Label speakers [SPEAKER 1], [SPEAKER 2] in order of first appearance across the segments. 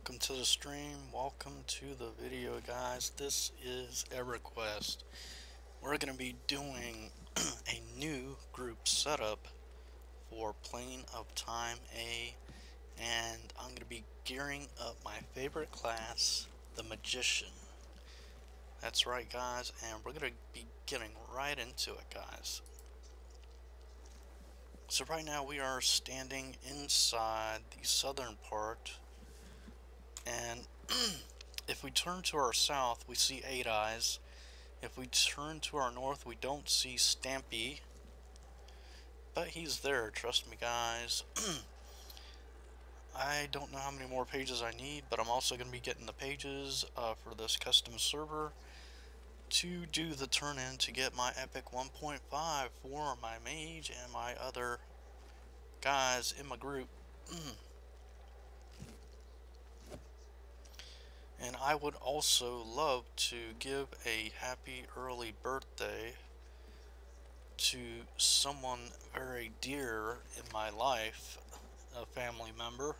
[SPEAKER 1] welcome to the stream. Welcome to the video, guys. This is Everquest. We're going to be doing a new group setup for Plane of Time A, and I'm going to be gearing up my favorite class, the Magician. That's right, guys, and we're going to be getting right into it, guys. So right now we are standing inside the southern part, and if we turn to our south we see Eight Eyes. If we turn to our north we don't see Stampy, but he's there, trust me, guys. I don't know how many more pages I need, but I'm also going to be getting the pages for this custom server to do the turn-in to get my Epic 1.5 for my Mage and my other guys in my group. And I would also love to give a happy early birthday to someone very dear in my life, a family member.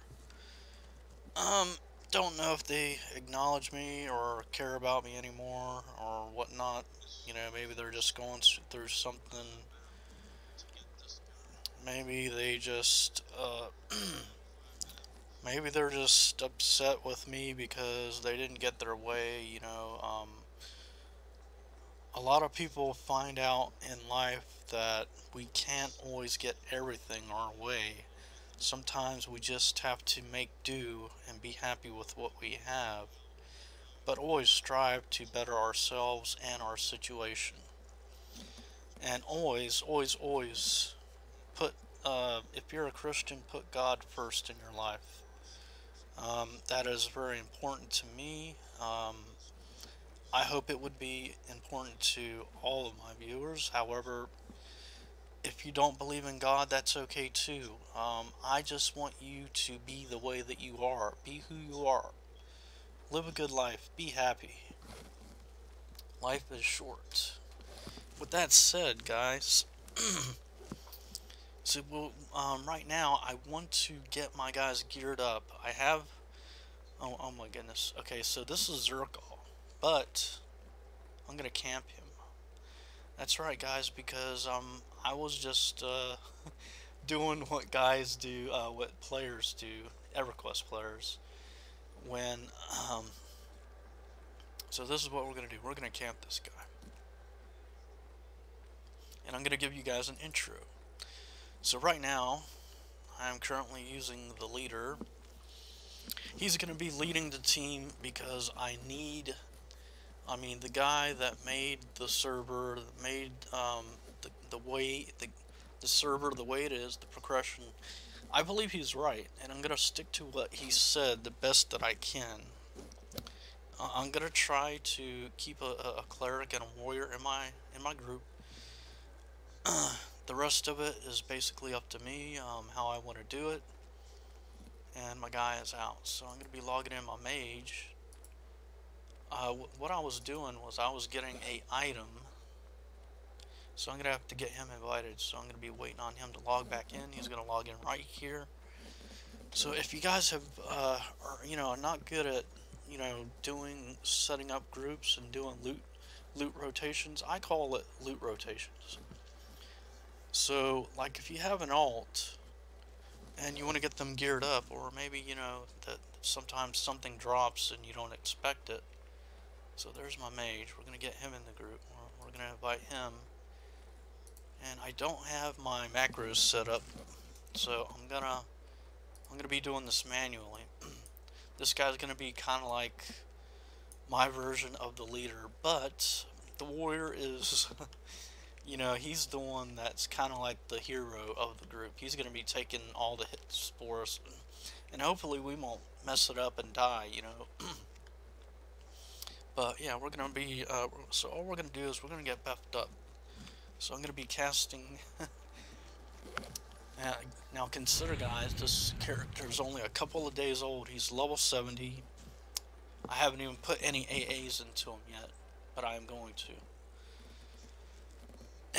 [SPEAKER 1] Don't know if they acknowledge me or care about me anymore or whatnot. You know, maybe they're just going through something. Maybe they just, maybe they're just upset with me because they didn't get their way, you know. A lot of people find out in life that we can't always get everything our way. Sometimes we just have to make do and be happy with what we have, but always strive to better ourselves and our situation. And always put, if you're a Christian, put God first in your life. That is very important to me. I hope it would be important to all of my viewers. However, if you don't believe in God, that's okay too. I just want you to be the way that you are. Be who you are. Live a good life. Be happy. Life is short. With that said, guys, so right now I want to get my guys geared up. I have, oh my goodness. Okay, so this is Zirkle, but I'm gonna camp him. That's right, guys, because I was just doing what guys do, what players do, Everquest players, when so this is what we're gonna do. We're gonna camp this guy, and I'm gonna give you guys an intro. So right now I'm currently using the leader. He's gonna be leading the team because I mean, the guy that made the server, that made the server the way it is, the progression, I believe he's right, and I'm gonna stick to what he said the best that I can. I'm gonna try to keep a cleric and a warrior in my group. The rest of it is basically up to me, how I want to do it, and my guy is out, so I'm gonna be logging in my mage. What I was doing was I was getting a item, so I'm gonna have to get him invited. So I'm gonna be waiting on him to log back in. He's gonna log in right here. So if you guys have, are, you know, not good at, you know, setting up groups and doing loot rotations, I call it loot rotations. So like if you have an alt and you want to get them geared up, or maybe, you know, that sometimes something drops and you don't expect it. So there's my mage. We're going to get him in the group. We're going to invite him. And I don't have my macros set up, so I'm gonna be doing this manually. This guy's going to be kind of like my version of the leader, but the warrior is, you know, he's the one that's kind of like the hero of the group. He's going to be taking all the hits for us, and hopefully we won't mess it up and die, you know. But yeah, we're gonna be, so all we're gonna do is we're gonna get buffed up. So I'm gonna be casting, now consider, guys, this character's only a couple of days old. He's level 70. I haven't even put any AAs into him yet, but I am going to.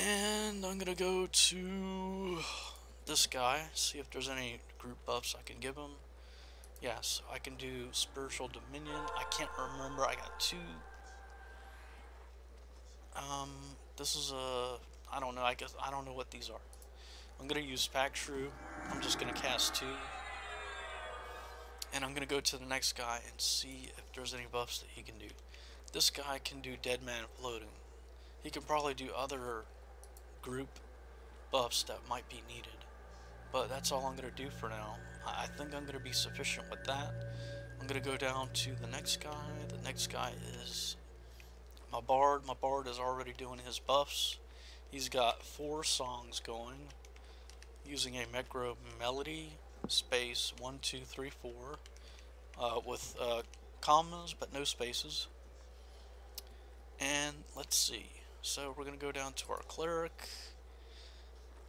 [SPEAKER 1] And I'm gonna go to this guy, see if there's any group buffs I can give him. Yes, I can do Spiritual Dominion. I can't remember. I got two. Um, this is a. I don't know. I guess I don't know what these are. I'm gonna use Pack Shrew. I'm just gonna cast two, and I'm gonna go to the next guy and see if there's any buffs that he can do. This guy can do Dead Man Floating. He could probably do other group buffs that might be needed. But that's all I'm going to do for now. I think I'm going to be sufficient with that. I'm going to go down to the next guy. The next guy is my Bard. My Bard is already doing his buffs. He's got 4 songs going using a Micro Melody space 1, 2, 3, 4 with commas but no spaces. And let's see. So we're going to go down to our Cleric.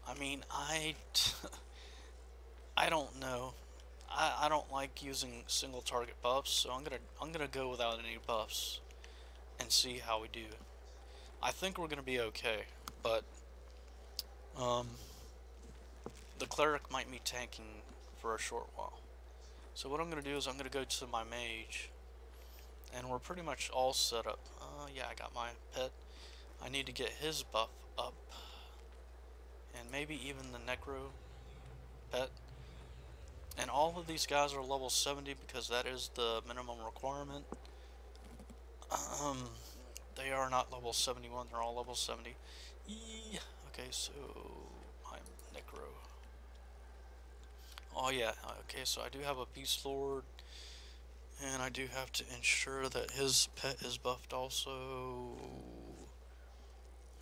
[SPEAKER 1] I mean, I don't know. I don't like using single target buffs, so I'm gonna go without any buffs and see how we do. I think we're gonna be okay, but the Cleric might be tanking for a short while. So what I'm gonna do is I'm gonna go to my Mage, and we're pretty much all set up. Yeah, I got my pet. I need to get his buff up, and maybe even the Necro pet. And all of these guys are level 70 because that is the minimum requirement. They are not level 71, they're all level 70. Okay, so I'm Necro. Oh yeah, okay, so I do have a Beast Lord, and I do have to ensure that his pet is buffed also.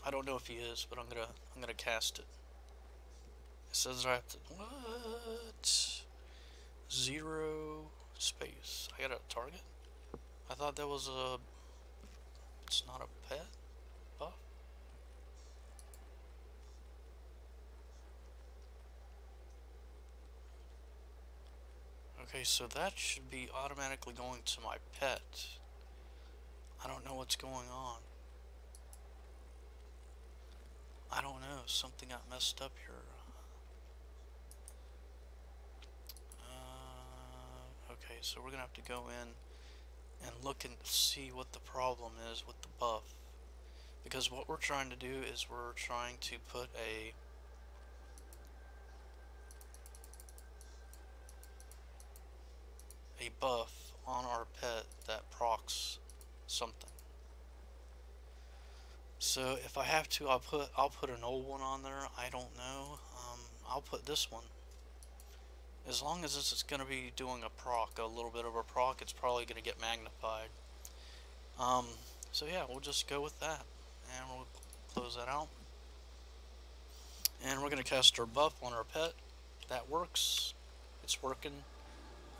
[SPEAKER 1] I don't know if he is, but I'm gonna cast it. It says I have to what? 0 space. I got a target? I thought that was a... It's not a pet buff? Okay, so that should be automatically going to my pet. I don't know what's going on. I don't know. Something got messed up here. Okay, so we're gonna have to go in and look and see what the problem is with the buff, because what we're trying to do is we're trying to put a buff on our pet that procs something. So if I have to, I'll put an old one on there. I don't know. I'll put this one. As long as this is going to be doing a proc, a little bit of a proc, it's probably going to get magnified. So yeah, we'll just go with that, and we'll close that out. And we're going to cast our buff on our pet. That works. It's working.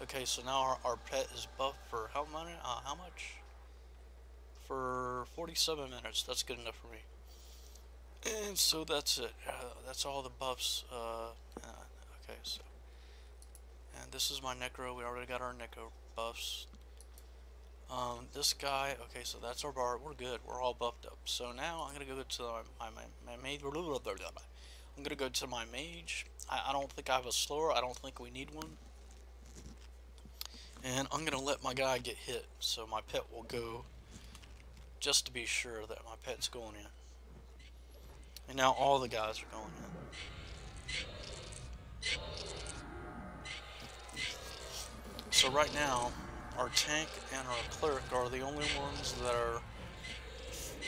[SPEAKER 1] Okay, so now our pet is buffed for how much? For 47 minutes. That's good enough for me. And so that's it. That's all the buffs. Okay, so. And this is my Necro. We already got our Necro buffs. This guy, okay, so that's our Bard. We're good. We're all buffed up. So now I'm gonna go to my Mage. I'm gonna go to my Mage. I don't think I have a slower. I don't think we need one. And I'm gonna let my guy get hit, so my pet will go, just to be sure that my pet's going in. And now all the guys are going in. So right now, our tank and our cleric are the only ones that are,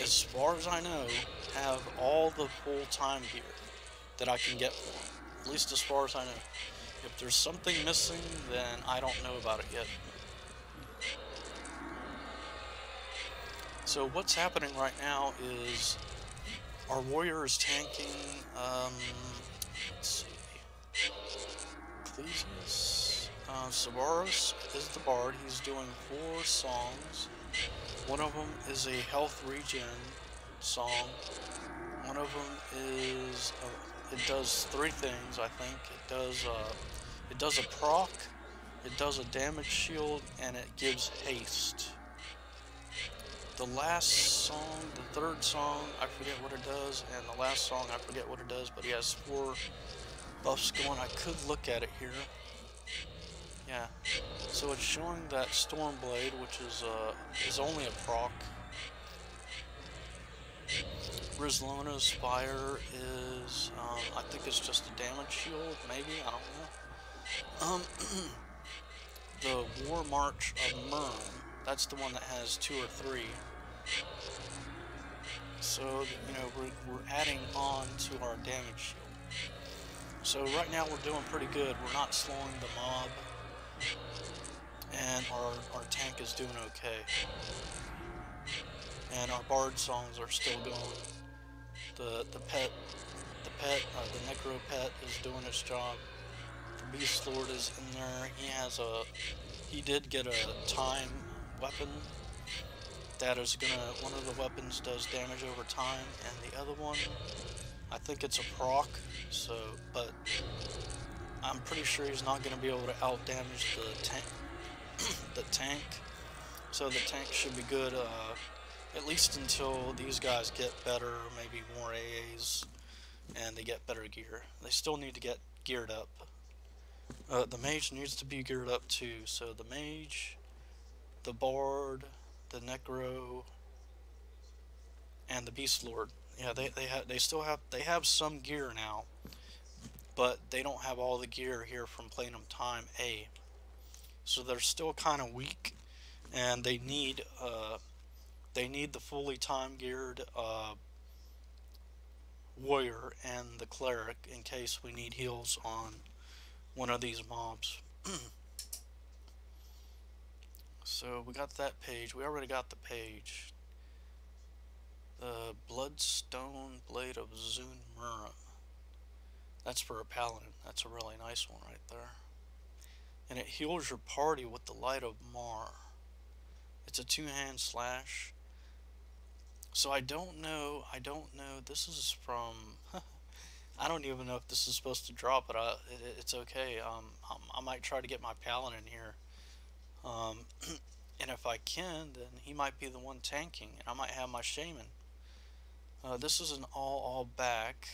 [SPEAKER 1] as far as I know, have all the full-time gear that I can get for them. At least as far as I know. If there's something missing, then I don't know about it yet. So what's happening right now is our warrior is tanking, let's see, Ecclesias. Savaros is the Bard. He's doing 4 songs. One of them is a health regen song. One of them is it does 3 things. I think it does a proc, it does a damage shield, and it gives haste. The last song, the 3rd song, I forget what it does, and the last song, I forget what it does. But he has 4 buffs going. I could look at it here. Yeah. So it's showing that Stormblade, which is only a proc. Rizlona's Spire is, I think it's just a damage shield, maybe, I don't know. The War March of Myrm, that's the one that has 2 or 3. So, you know, we're adding on to our damage shield. So right now we're doing pretty good. We're not slowing the mob, and our tank is doing okay. And our bard songs are still going. The necro pet is doing its job. The beast lord is in there. He did get a time weapon that is one of the weapons does damage over time, and the other one, I think it's a proc. So, but I'm pretty sure he's not gonna be able to out damage the tank. The tank. So the tank should be good. At least until these guys get better, maybe more AAs, and they get better gear. They still need to get geared up. The mage needs to be geared up too. So the mage, the bard, the necro, and the beast lord. Yeah, they have some gear now, but they don't have all the gear here from Platinum Time A. So they're still kind of weak, and they need the fully time geared warrior and the cleric in case we need heals on one of these mobs. So we got that page. We already got the page. The Bloodstone Blade of Zunmura. That's for a paladin. That's a really nice one right there. And it heals your party with the Light of Mar. It's a 2-hand slash. So I don't know. This is from... I don't even know if this is supposed to drop, but it's okay. I might try to get my paladin here. And if I can, then he might be the one tanking, and I might have my shaman. This is an all back,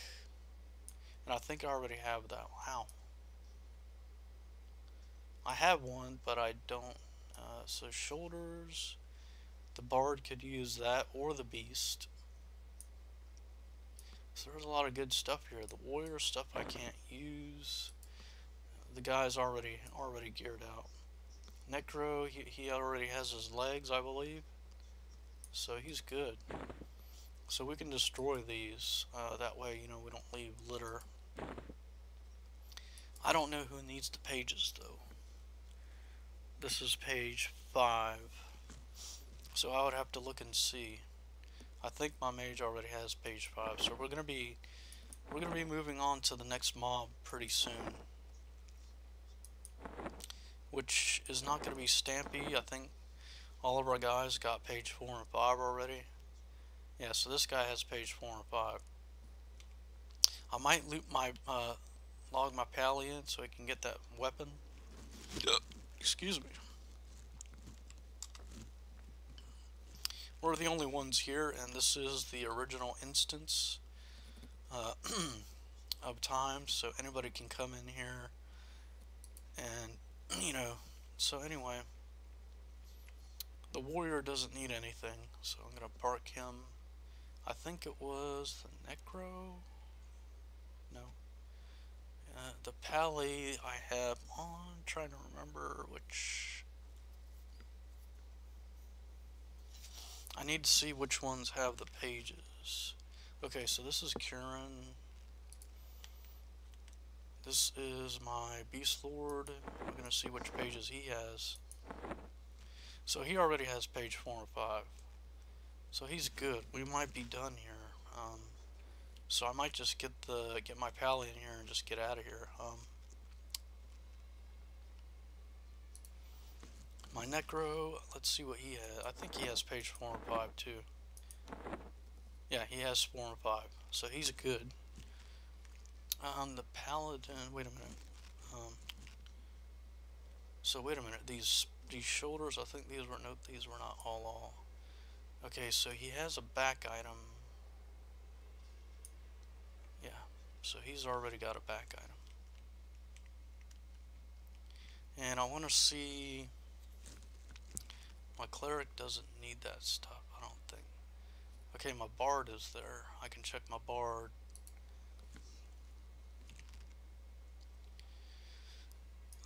[SPEAKER 1] and I think I already have that. Wow. I have one, but I don't. So shoulders, the bard could use that, or the beast. So there's a lot of good stuff here. The warrior stuff I can't use. The guy's already geared out. Necro, he already has his legs, I believe. So he's good. So we can destroy these. That way, you know, we don't leave litter. I don't know who needs the pages, though. This is page 5. So I would have to look and see. I think my mage already has page 5. So we're gonna be moving on to the next mob pretty soon, which is not gonna be Stampy. I think all of our guys got page 4 and 5 already. Yeah, so this guy has page 4 and 5. I might loop my log my pally in so I can get that weapon. Excuse me. We're the only ones here, and this is the original instance of time, so anybody can come in here and, you know, so anyway, the warrior doesn't need anything, so I'm going to park him. I think it was the necro. No. The pally I have on, trying to remember which. I need to see which ones have the pages. Okay, so this is Kieran. This is my Beast Lord. We're going to see which pages he has. So he already has page 4 and 5. So he's good. We might be done here. So I might just get my pally in here and just get out of here. My necro, let's see what he has. I think he has page 4 and 5 too. Yeah, he has 4 and 5. So he's good. The paladin, wait a minute. So wait a minute, these shoulders, I think these were not all. Okay, so he has a back item. Yeah, so he's already got a back item. And I want to see... My cleric doesn't need that stuff, I don't think. Okay, my bard is there. I can check my bard.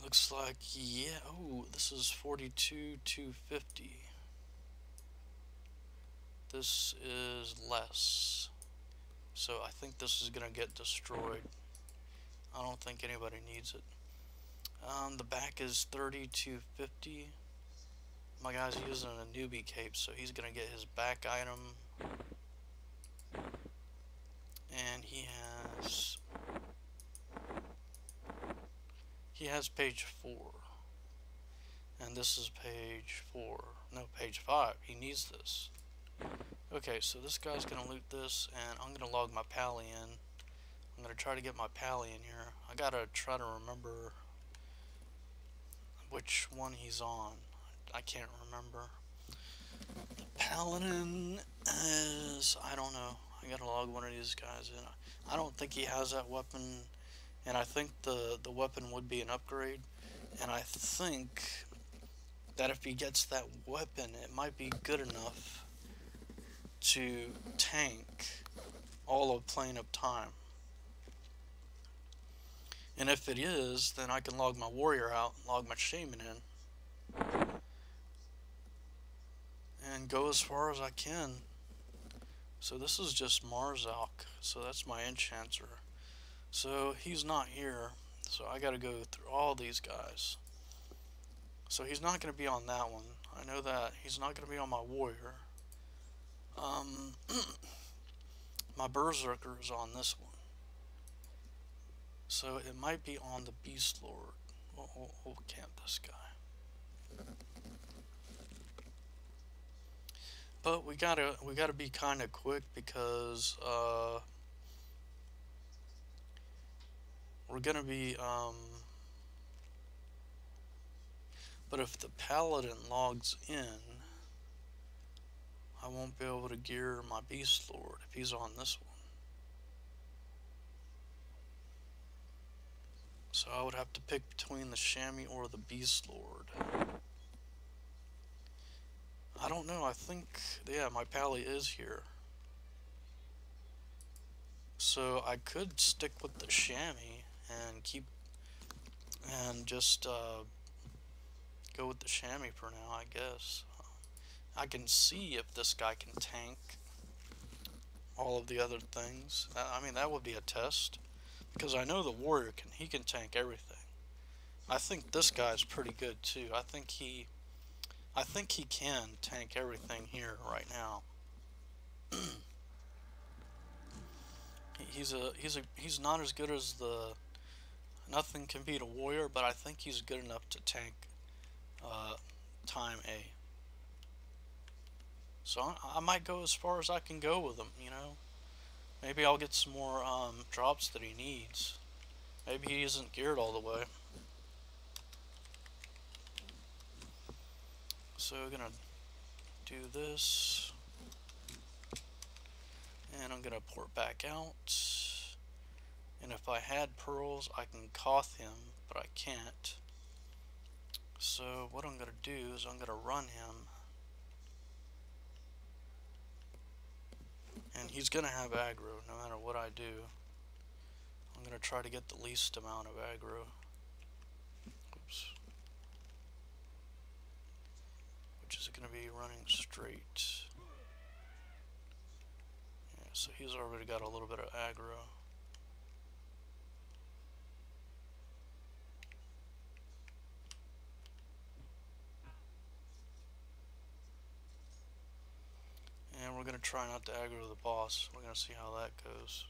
[SPEAKER 1] Looks like, yeah, oh, this is 42,250. This is less. So I think this is gonna get destroyed. I don't think anybody needs it. The back is 30,250. My guy's using a newbie cape, so he's gonna get his back item. And he has page 4. And this is page 4. No, page 5. He needs this. Okay, so this guy's gonna loot this, and I'm gonna log my pally in. I'm gonna try to get my pally in here. I gotta try to remember which one he's on. I can't remember. The paladin is... I don't know. I gotta log one of these guys in. I don't think he has that weapon, and I think the weapon would be an upgrade. And I think that if he gets that weapon, it might be good enough to tank all of Plane of Time. And if it is, then I can log my warrior out, log my shaman in, and go as far as I can. So this is just Marzalk, so that's my enchanter. So he's not here, so I gotta go through all these guys. So he's not gonna be on that one. I know that. He's not gonna be on my warrior. My berserker is on this one. So it might be on the Beast Lord. We'll camp this guy. But we gotta be kind of quick because we're gonna be but if the paladin logs in, I won't be able to gear my Beast Lord if he's on this one. So I would have to pick between the chamois or the Beast Lord. I don't know, I think, yeah, my pally is here. So I could stick with the chamois and keep, and just go with the chamois for now, I guess. I can see if this guy can tank all of the other things. I mean, that would be a test, because I know the warrior he can tank everything. I think this guy's pretty good too. I think he can tank everything here right now. He's not as good as the... Nothing can beat a warrior, but I think he's good enough to tank time A. So I might go as far as I can go with him, you know. Maybe I'll get some more drops that he needs. Maybe he isn't geared all the way. So we're gonna do this, and I'm gonna port back out. And if I had pearls, I can Koth him, but I can't. So what I'm gonna do is I'm gonna run him, and he's gonna have aggro no matter what I do. I'm gonna try to get the least amount of aggro. Oops. Which is gonna be running straight. Yeah, so he's already got a little bit of aggro. And we're gonna try not to aggro the boss. We're gonna see how that goes.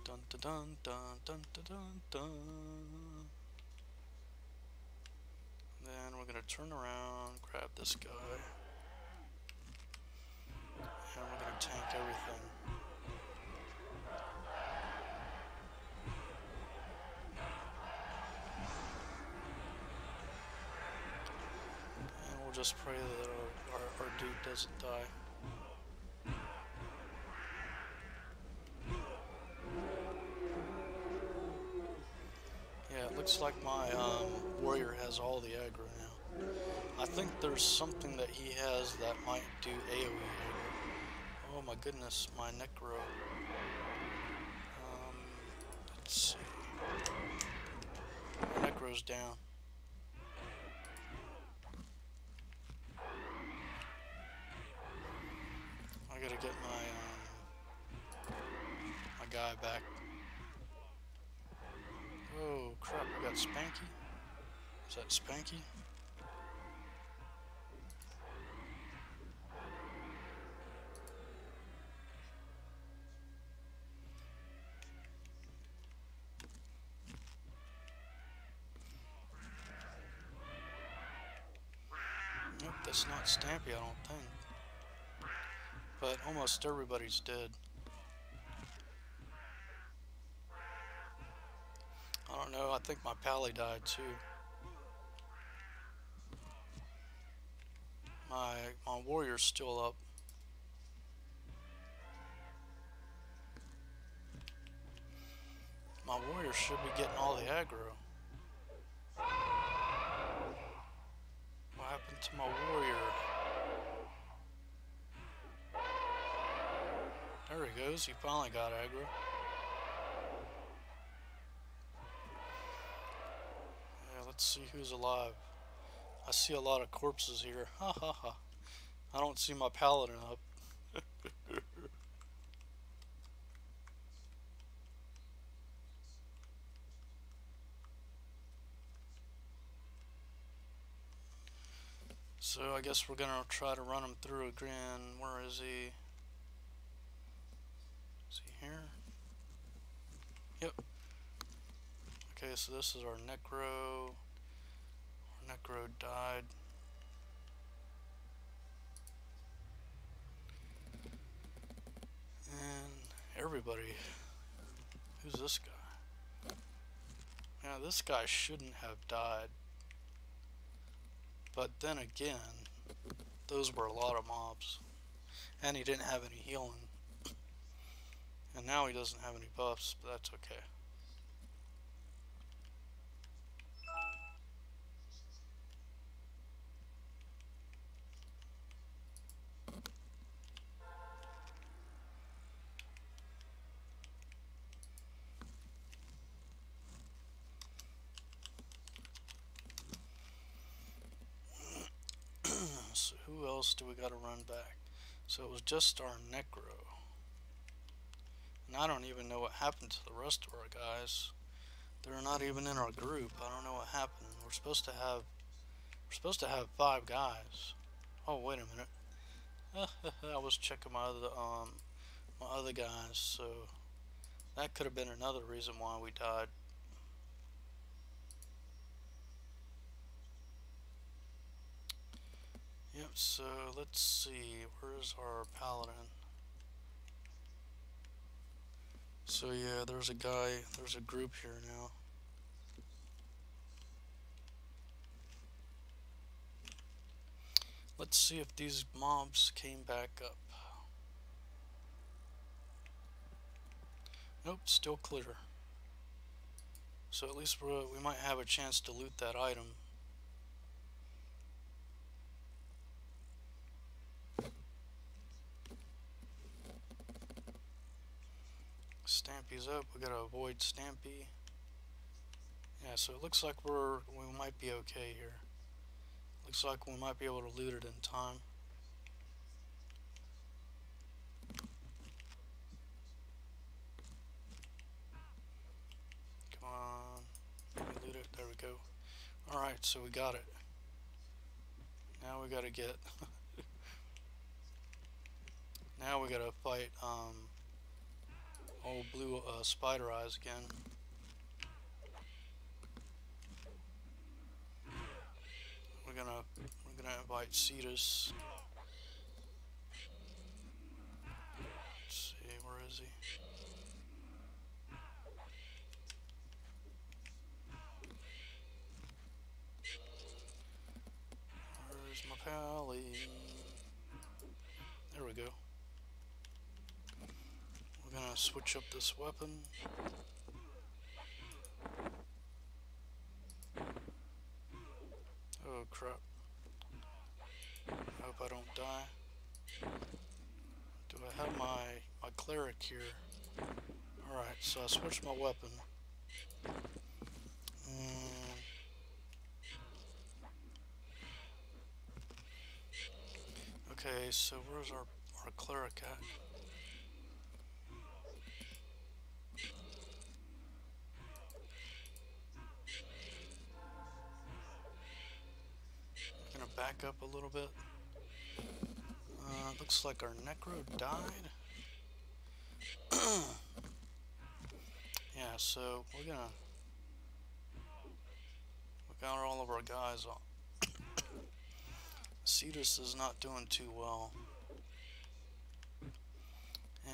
[SPEAKER 1] Dun dun dun dun dun dun dun dun. Then we're gonna turn around, grab this guy, and we're gonna tank everything. And we'll just pray that our dude doesn't die. looks like my warrior has all the aggro now. I think there's something that he has that might do AoE aggro. Oh my goodness, my necro. Let's see. My necro's down. I gotta get my guy back. Oh crap, I got Spanky. Is that Spanky? Nope, that's not Stampy, I don't think. But almost everybody's dead. I don't know, I think my pally died too. My warrior's still up. My warrior should be getting all the aggro. What happened to my warrior? There he goes, he finally got aggro. Yeah, let's see who's alive. I see a lot of corpses here. Ha ha ha. I don't see my paladin up. So I guess we're gonna try to run him through again. Where is he? Is he here? Yep. Okay, so this is our necro. Our necro died. And everybody. Who's this guy? Yeah, this guy shouldn't have died. But then again, those were a lot of mobs. And he didn't have any healing. And now he doesn't have any buffs, but that's okay. So who else do we gotta run back? So it was just our necro. And I don't even know what happened to the rest of our guys. They're not even in our group. I don't know what happened. We're supposed to have 5 guys. Oh, wait a minute. I was checking my other guys, so that could have been another reason why we died. Yep, so let's see, where's our paladin? So yeah, there's a group here now. Let's see if these mobs came back up. Nope, still clear. So at least we might have a chance to loot that item. Stampy's up. We gotta avoid Stampy. Yeah, so it looks like we might be okay here. Looks like we might be able to loot it in time. Come on. Let me loot it. There we go. Alright, so we got it. Now we gotta get... now we gotta fight old blue spider eyes again. We're gonna invite Cetus. Let's see, where is he? Where's my pally? There we go. We're gonna switch up this weapon. Oh crap. I hope I don't die. Do I have my cleric here? Alright, so I switched my weapon. Okay, so where's our cleric at? I'm gonna back up a little bit. Looks like our necro died. Yeah, so we got all of our guys on. Cetus is not doing too well.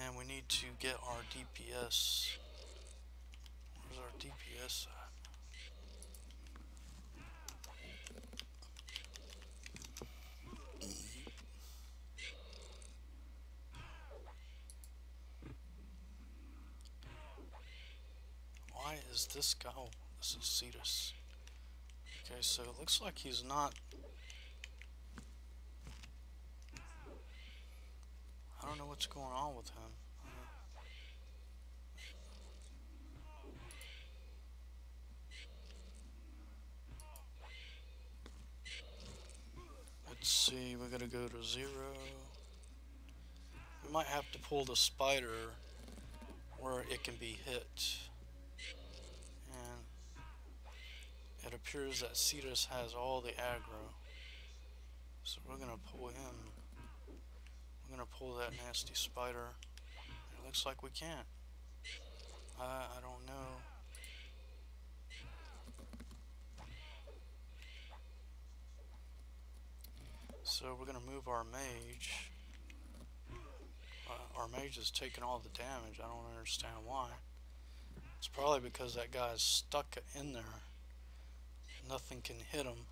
[SPEAKER 1] And we need to get our DPS. Where's our DPS at? Why is this guy? Oh, this is Cetus. Okay, so it looks like he's not. I don't know what's going on with him. Let's see, we're gonna go to 0. We might have to pull the spider where it can be hit. And it appears that Cetus has all the aggro. So we're gonna pull him. We're gonna pull that nasty spider. It looks like we can't. I don't know. So we're gonna move our mage. Our mage is taking all the damage. I don't understand why. It's probably because that guy's stuck in there. Nothing can hit him.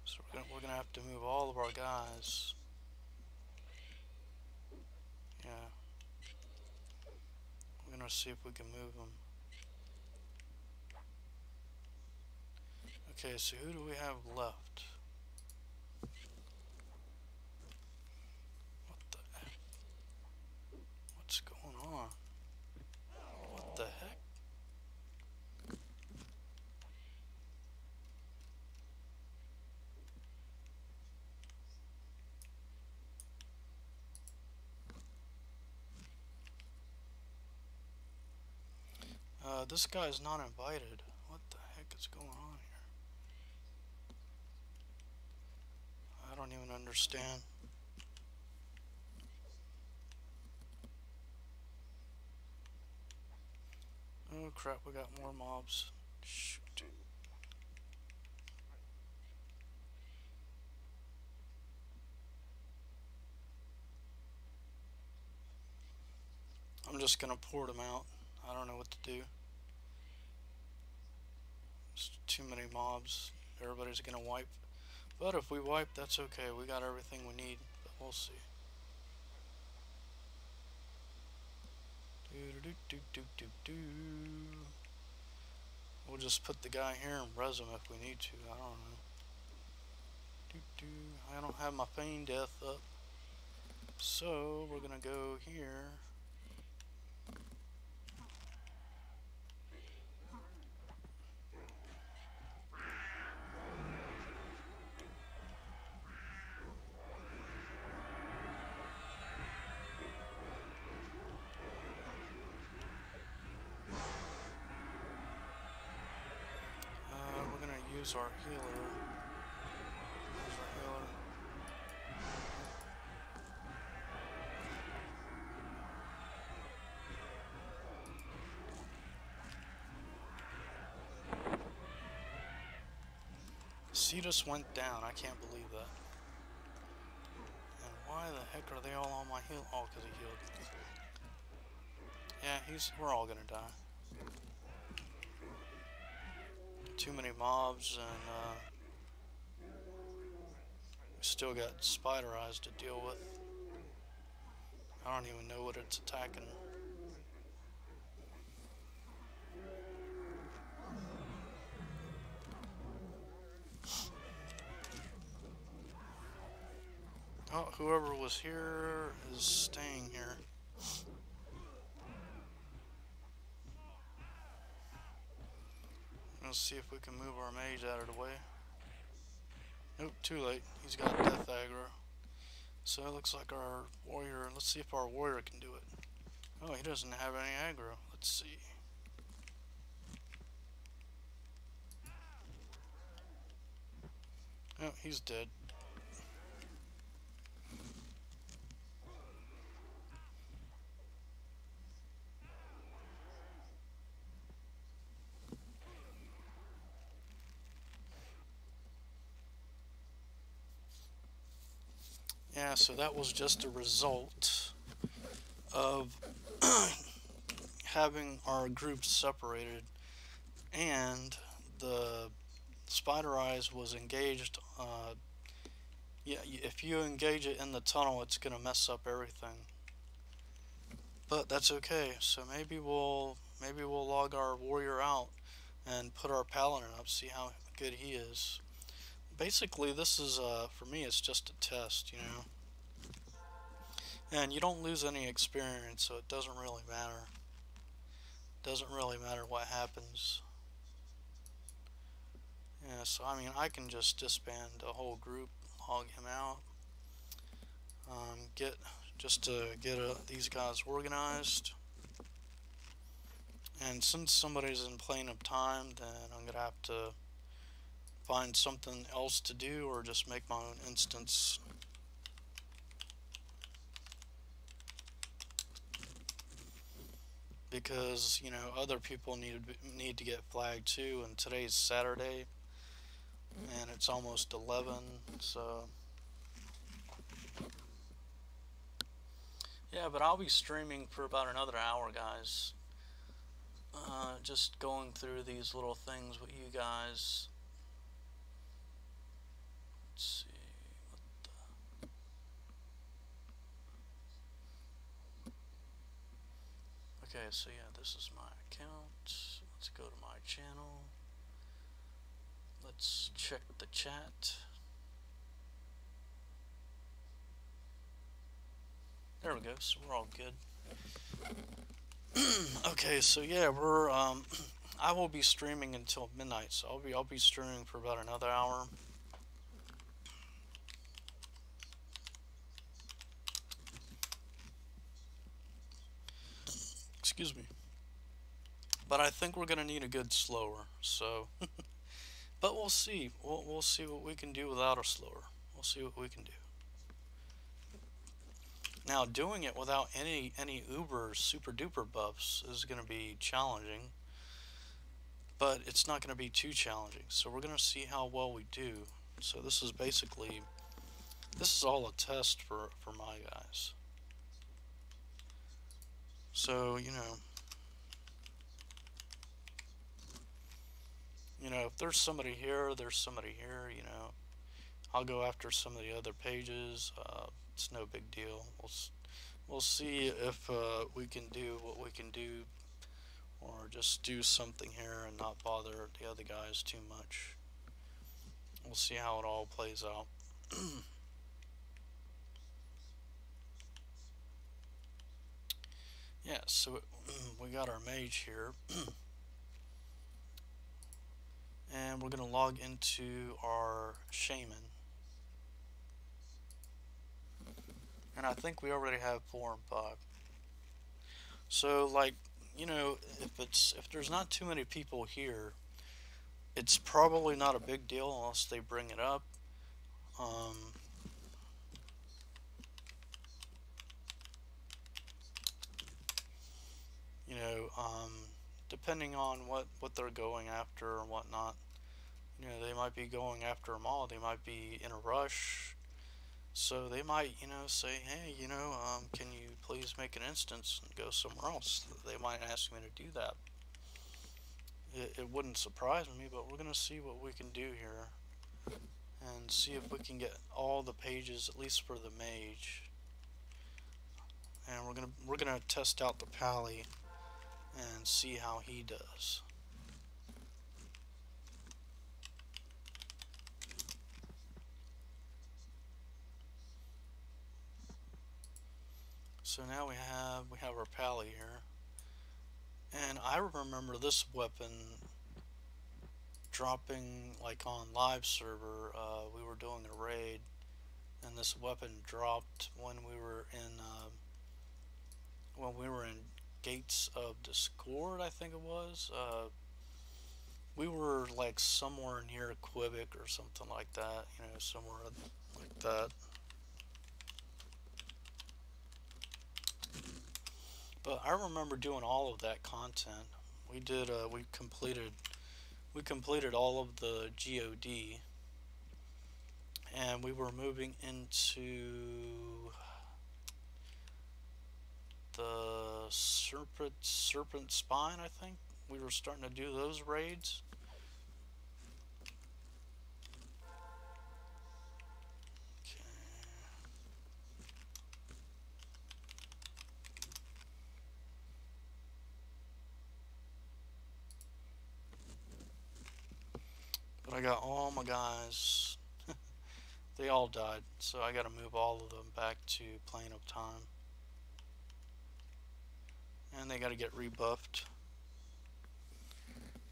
[SPEAKER 1] So we're gonna have to move all of our guys. Yeah. We're gonna see if we can move them. Okay, so who do we have left? What the heck? What's going on? What the heck? This guy's not invited. What the heck is going on here? I don't even understand. Oh crap, we got more mobs. Shoot. I'm just gonna port them out. I don't know what to do. There's too many mobs. Everybody's gonna wipe. But if we wipe, that's okay. We got everything we need. But we'll see. We'll just put the guy here and res him if we need to. I don't know. I don't have my feign death up. So we're gonna go here. We're gonna use our healer. Use our healer. Cetus went down. I can't believe that. And why the heck are they all on my heal? Oh, because he healed. Yeah, we're all gonna die. Too many mobs, and we still got spider eyes to deal with. I don't even know what it's attacking. Oh, whoever was here is staying here. Let's see if we can move our mage out of the way. Nope, too late. He's got death aggro. So it looks like our warrior, let's see if our warrior can do it. Oh, he doesn't have any aggro. Let's see. Oh, he's dead. Yeah, so that was just a result of having our groups separated, and the spider eyes was engaged. Yeah, if you engage it in the tunnel, it's gonna mess up everything. But that's okay. So maybe we'll log our warrior out and put our paladin up, see how good he is. Basically, this is for me, it's just a test, you know. And you don't lose any experience, so it doesn't really matter. Doesn't really matter what happens. Yeah, so I mean, I can just disband a whole group, log him out, get just to get these guys organized. And since somebody's in plane of time, then I'm gonna have to find something else to do, or just make my own instance. Because you know other people need to get flagged too, and today's Saturday, and it's almost 11, so yeah. But I'll be streaming for about another hour, guys. Just going through these little things with you guys. Let's see. Okay, so yeah, this is my account. Let's go to my channel. Let's check the chat. There we go, so we're all good. Okay, so yeah, we're I will be streaming until midnight, so I'll be streaming for about another hour. Excuse me. But I think we're gonna need a good slower, so but we'll see. We'll see what we can do without a slower. We'll see what we can do. Now, doing it without any uber super duper buffs is going to be challenging, but it's not going to be too challenging. So we're going to see how well we do. So this is basically, this is all a test for my guys. So if there's somebody here, there's somebody here. I'll go after some of the other pages. It's no big deal. We'll see if we can do what we can do, or just do something here and not bother the other guys too much. We'll see how it all plays out. Yeah, so we got our mage here. And we're going to log into our shaman. And I think we already have 4 and 5. So like, if there's not too many people here, it's probably not a big deal unless they bring it up. Depending on what they're going after and whatnot. They might be going after them all. They might be in a rush. So they might, say, hey, can you please make an instance and go somewhere else? They might ask me to do that. It wouldn't surprise me, but we're going to see what we can do here. And see if we can get all the pages, at least for the mage. And we're gonna test out the pally and see how he does. So now we have our pally here, and I remember this weapon dropping like on live server. We were doing a raid, and this weapon dropped when we were in Gates of Discord, I think it was. We were like somewhere near Quebec or something like that, somewhere like that. But I remember doing all of that content. We did. We completed all of the GOD, and we were moving into the Serpent Spine. I think we were starting to do those raids. Okay. But I got all my guys. They all died, so I got to move all of them back to Plane of Time. And they got to get rebuffed.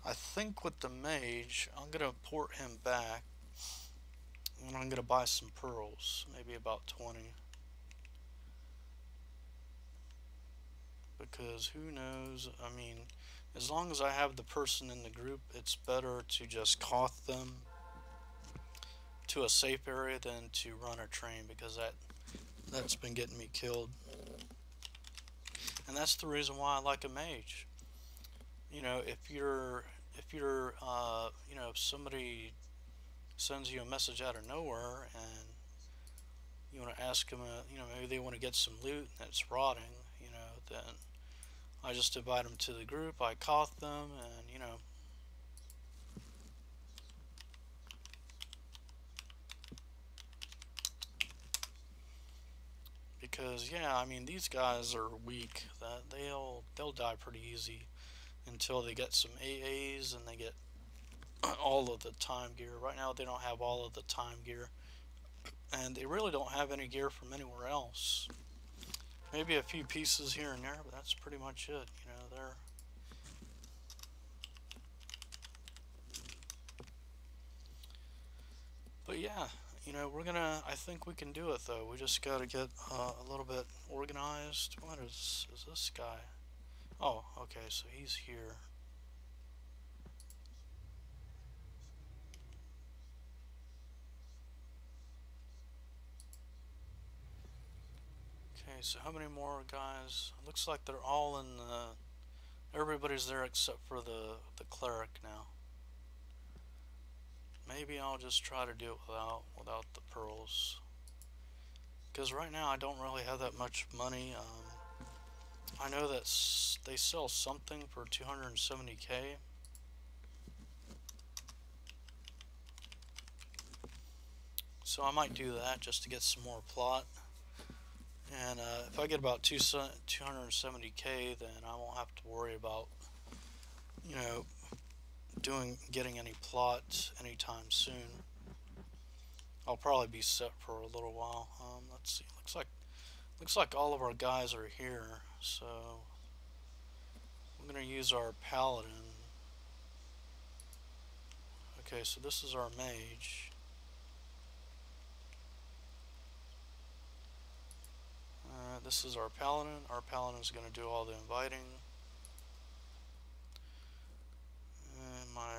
[SPEAKER 1] I think with the Mage, I'm going to port him back. And I'm going to buy some pearls. Maybe about 20. Because who knows? I mean, as long as I have the person in the group, it's better to just cough them to a safe area than to run a train, because that's been getting me killed. And that's the reason why I like a Mage. If somebody sends you a message out of nowhere and you want to ask them, maybe they want to get some loot that's rotting, then I just invite them to the group, I cough them, and because yeah, I mean, these guys are weak. That they'll die pretty easy until they get some AAs and they get all of the time gear. Right now they don't have all of the time gear, and they really don't have any gear from anywhere else. Maybe a few pieces here and there, but that's pretty much it. But yeah, I think we can do it though. We just gotta get a little bit organized. What is this guy? Oh, okay, so he's here. Okay, so how many more guys? Looks like they're all in everybody's there except for the cleric now. Maybe I'll just try to do it without the pearls. Because right now I don't really have that much money. I know that they sell something for 270k. So I might do that just to get some more plot. And if I get about 270k, then I won't have to worry about, getting any plot anytime soon. I'll probably be set for a little while. Let's see. Looks like all of our guys are here. So I'm gonna use our paladin. Okay, so this is our mage. This is our paladin. Our paladin is gonna do all the inviting. And my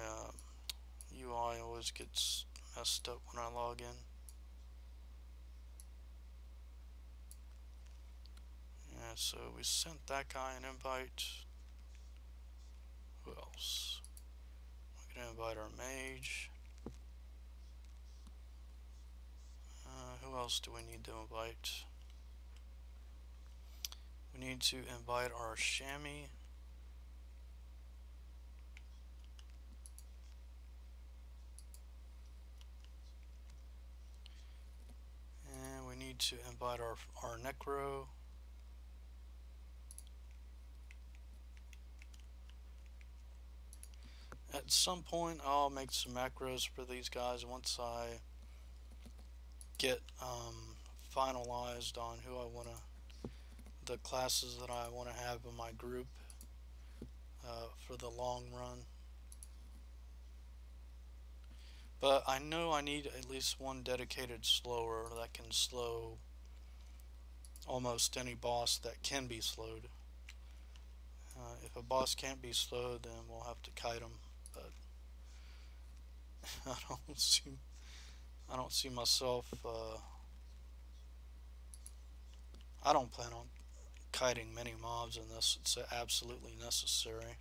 [SPEAKER 1] UI always gets messed up when I log in. Yeah, so we sent that guy an invite. Who else? We're gonna invite our mage. Who else do we need to invite? We need to invite our chamois. And we need to invite our necro. At some point I'll make some macros for these guys once I get finalized on who I want to the classes that I want to have in my group for the long run. But I know I need at least one dedicated slower that can slow almost any boss that can be slowed. If a boss can't be slowed, then we'll have to kite him. But I don't see myself. I don't plan on kiting many mobs unless it's absolutely necessary.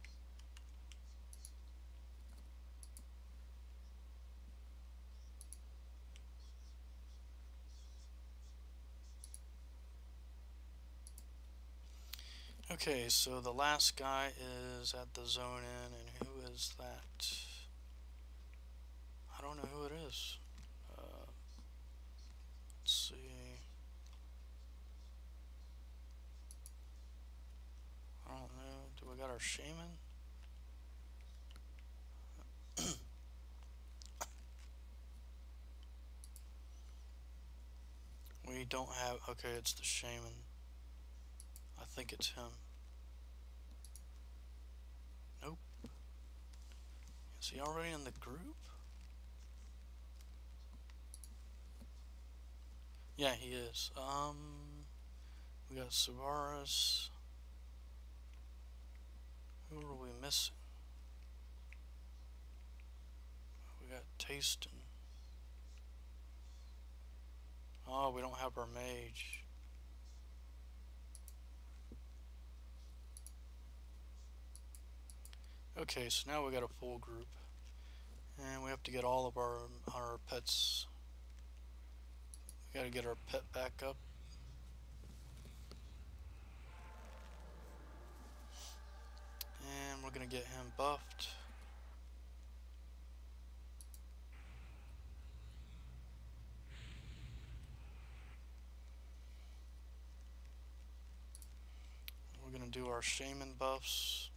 [SPEAKER 1] Okay, so the last guy is at the zone in, and who is that? I don't know who it is. Let's see. I don't know. Do we got our shaman? We don't have. Okay, it's the shaman. I think it's him. Nope. Is he already in the group? Yeah, he is. We got Savaris. Who are we missing? We got Tastin. Oh, we don't have our mage. Okay, so now we got a full group. And we have to get all of our pets. We gotta get our pet back up. And we're gonna get him buffed. We're gonna do our shaman buffs.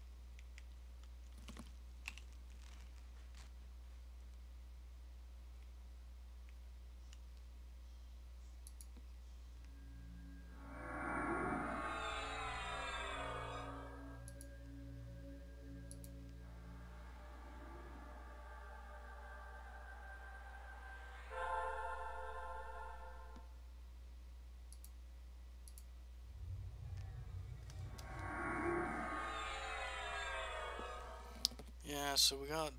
[SPEAKER 1] Yeah, so we got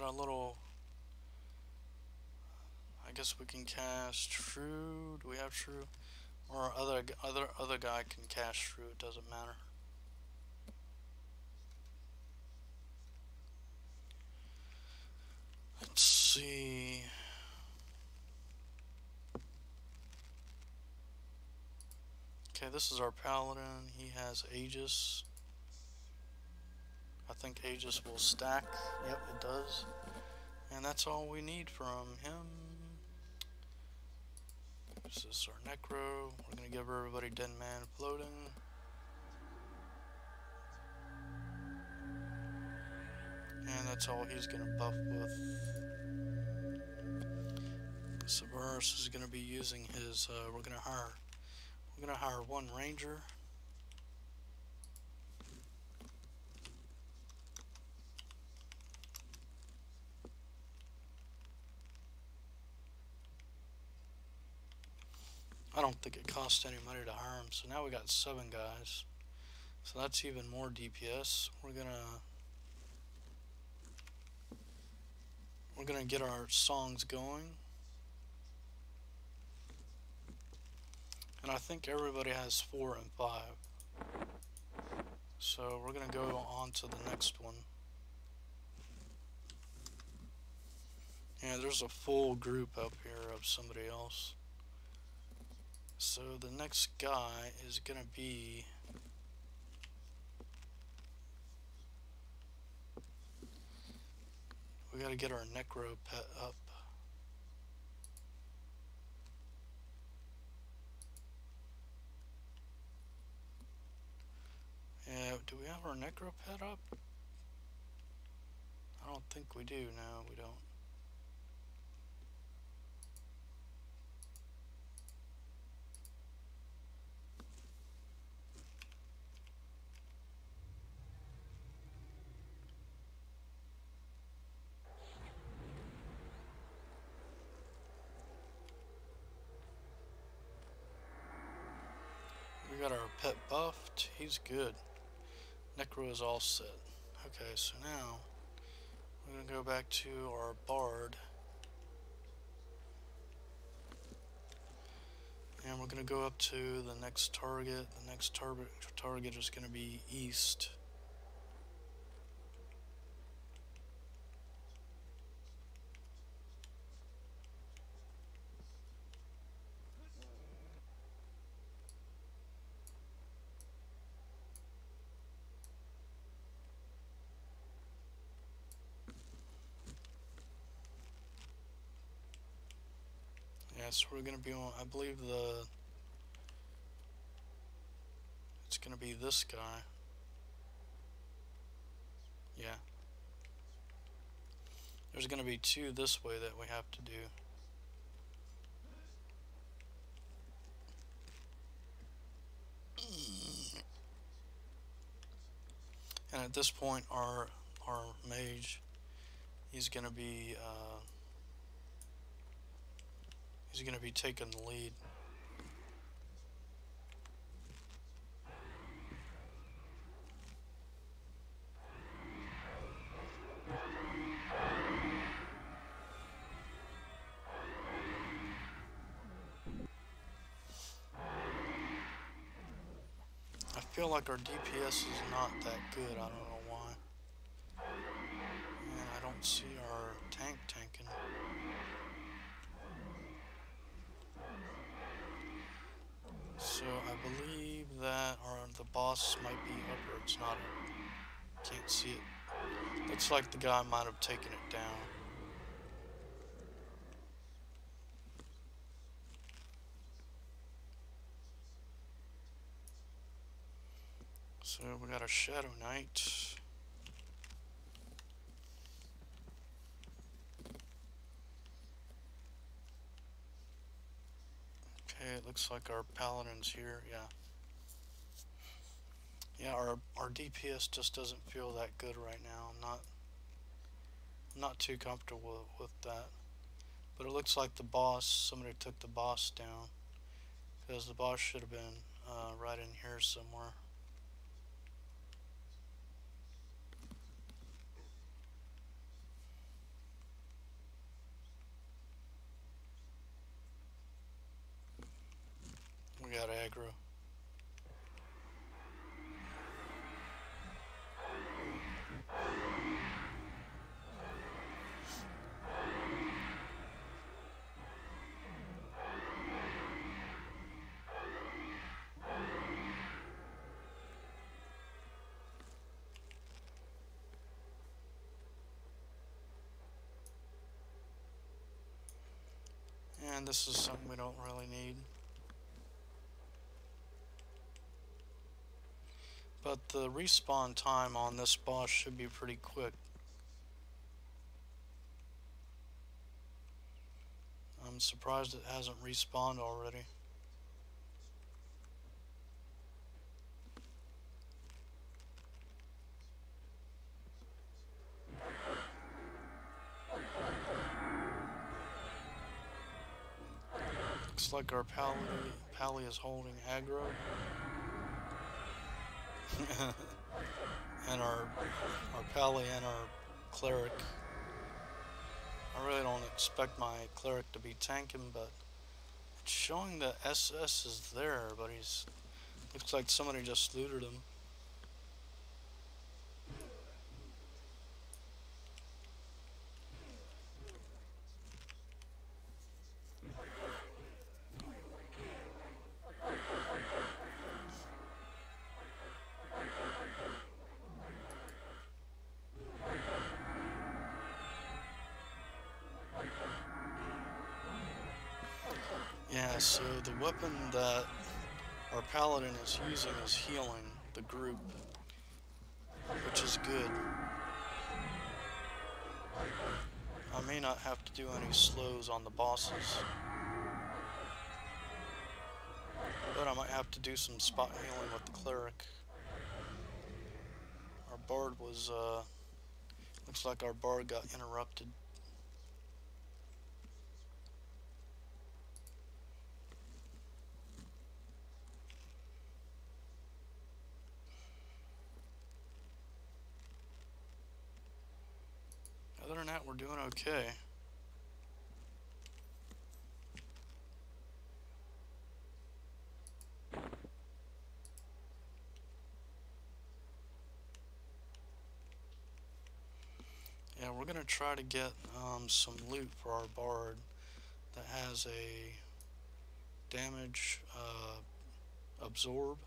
[SPEAKER 1] a little. I guess we can cast Shrew. Do we have Shrew? Or other guy can cast Shrew. It doesn't matter. Let's see. Okay, this is our paladin. He has Aegis. I think Aegis will stack. Yep, it does. And that's all we need from him. This is our Necro. We're gonna give everybody Dead Man floating. And that's all he's gonna buff with. Savaris is gonna be using his. We're gonna hire one ranger. I don't think it costs any money to hire him. So now we got 7 guys. So that's even more DPS. We're gonna get our songs going. And I think everybody has 4 and 5. So we're gonna go on to the next one. Yeah, there's a full group up here of somebody else. So the next guy is gonna be we gotta get our Necro pet up. Yeah, do we have our Necro pet up? I don't think we do. No, we don't. got our pet buffed. He's good. Necro is all set. Okay, so now we're going to go back to our Bard. And we're going to go up to the next target. The next target is going to be east. Yeah, so we're going to be on, I believe it's going to be this guy. Yeah. There's going to be two this way that we have to do. And at this point, our mage, he's going to be taking the lead. I feel like our DPS is not that good. I don't know why. And I don't see our tanking. So I believe that the boss might be up, or it's not up. Can't see it. Looks like the guy might have taken it down. So we got a Shadow Knight. Okay, it looks like our Paladin's here. Yeah. Yeah, our DPS just doesn't feel that good right now. I'm not too comfortable with that. But it looks like the boss, somebody took the boss down, because the boss should have been right in here somewhere. We got aggro. And this is something we don't really need. But the respawn time on this boss should be pretty quick. I'm surprised it hasn't respawned already. Looks like our Pally is holding aggro. And our Pally and our Cleric. I really don't expect my Cleric to be tanking, but it's showing that SS is there, but looks like somebody just looted him. Yeah, so the weapon that our Paladin is using is healing the group, which is good. I may not have to do any slows on the bosses, but I might have to do some spot healing with the Cleric. Our Bard was, looks like our Bard got interrupted. we're doing okay. Yeah, we're gonna try to get some loot for our bard that has a damage absorb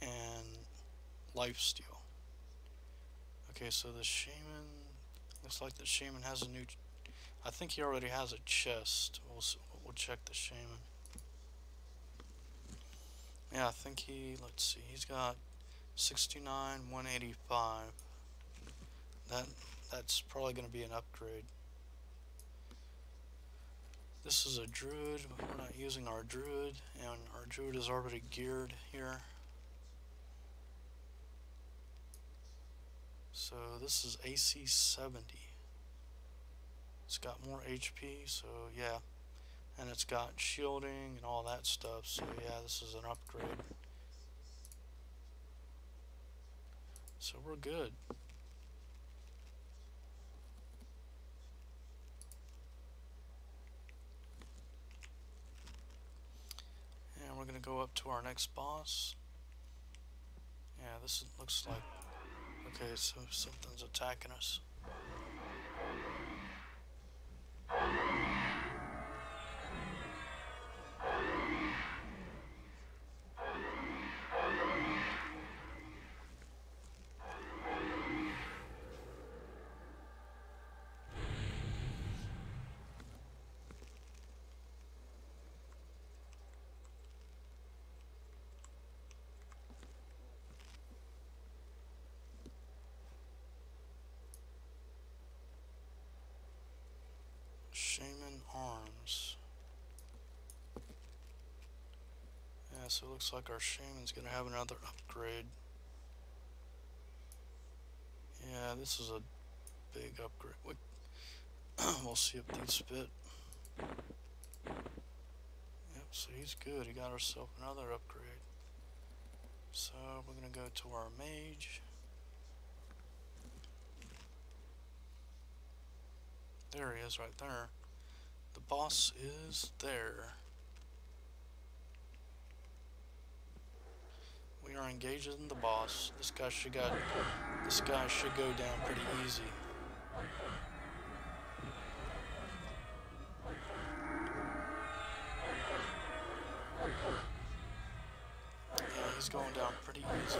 [SPEAKER 1] and lifesteal. Okay, so the shaman looks like the shaman has a new. I think he already has a chest. We'll check the shaman. Yeah, I think he. Let's see. He's got 69, 185. That's probably going to be an upgrade. This is a druid. We're not using our druid, and our druid is already geared here. So this is AC 70. It's got more HP, so yeah. And it's got shielding and all that stuff, so yeah, this is an upgrade. So we're good. And we're gonna go up to our next boss. Yeah, looks like, okay, so something's attacking us. Shaman arms. Yeah, so it looks like our shaman's gonna have another upgrade. Yeah, this is a big upgrade. We'll see if these fit. Yep, so he's good. He got ourselves another upgrade. So we're gonna go to our mage. There he is right there. The boss is there. We are engaging the boss. This guy should go down pretty easy. Yeah, he's going down pretty easy.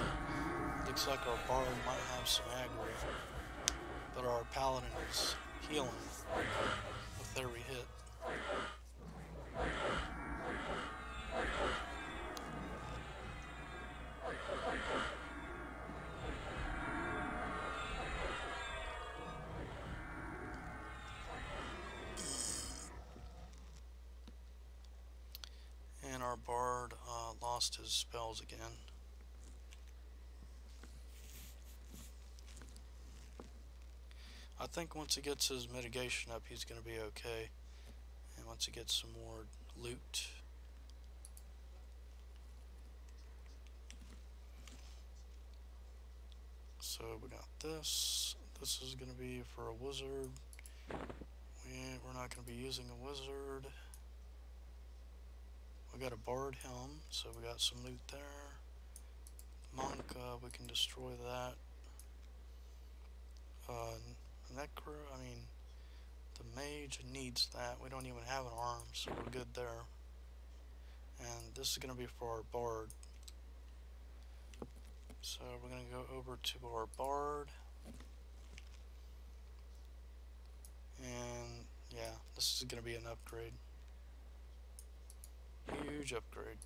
[SPEAKER 1] Looks like our bard might have some aggro, but our paladin is healing with every hit. And our bard lost his spells again. I think once he gets his mitigation up, he's going to be okay. And once he gets some more loot. So we got this. This is going to be for a wizard. We're not going to be using a wizard. We got a bard helm, so we got some loot there. Monk, we can destroy that. The mage needs that. We don't even have an arm, so we're good there. And this is going to be for our bard. So we're going to go over to our bard. And yeah, this is going to be an upgrade. Huge upgrade.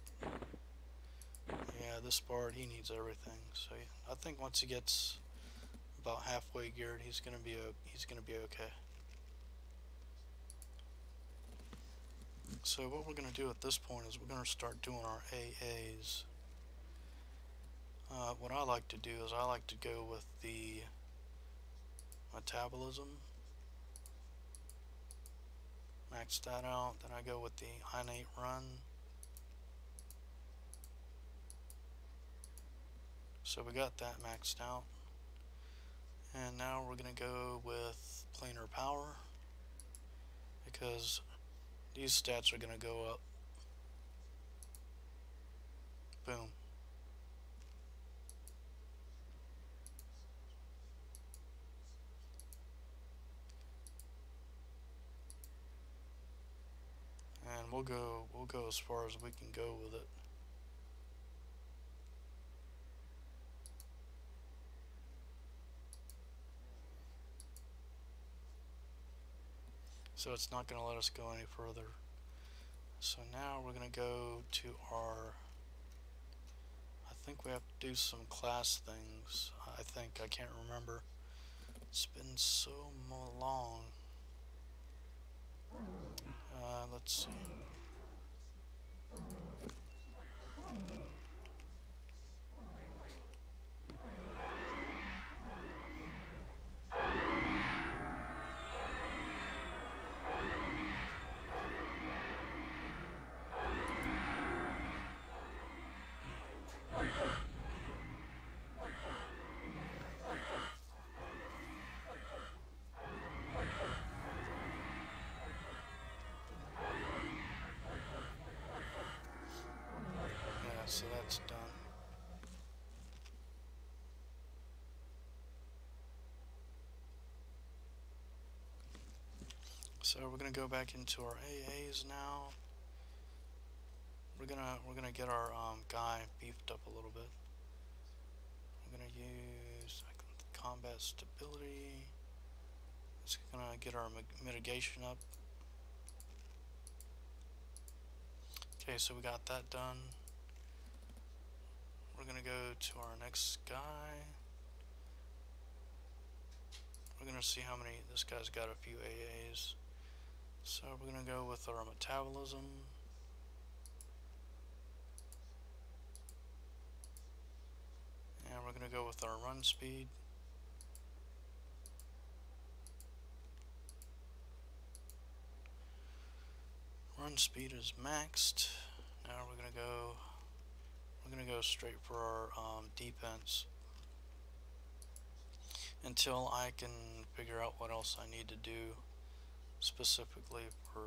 [SPEAKER 1] Yeah, this bard, he needs everything. So I think once he gets about halfway geared, he's gonna be okay. So what we're gonna do at this point is we're gonna start doing our AAs. What I like to do is I like to go with the metabolism, max that out, then I go with the innate run. So we got that maxed out. And now we're going to go with planar power, because these stats are going to go up. Boom. And we'll go as far as we can go with it. So it's not going to let us go any further. So now we're going to go to our, I think we have to do some class things. I can't remember. It's been so long. Let's see. Yeah, so that's done. So we're gonna go back into our AAs now. We're gonna get our guy beefed up a little bit. We're gonna use combat stability. It's gonna get our mitigation up. Okay, so we got that done. We're gonna go to our next guy. We're gonna see how many, this guy's got a few AAs. So we're gonna go with our metabolism. And we're gonna go with our run speed. Run speed is maxed. Now we're gonna go straight for our defense until I can figure out what else I need to do specifically for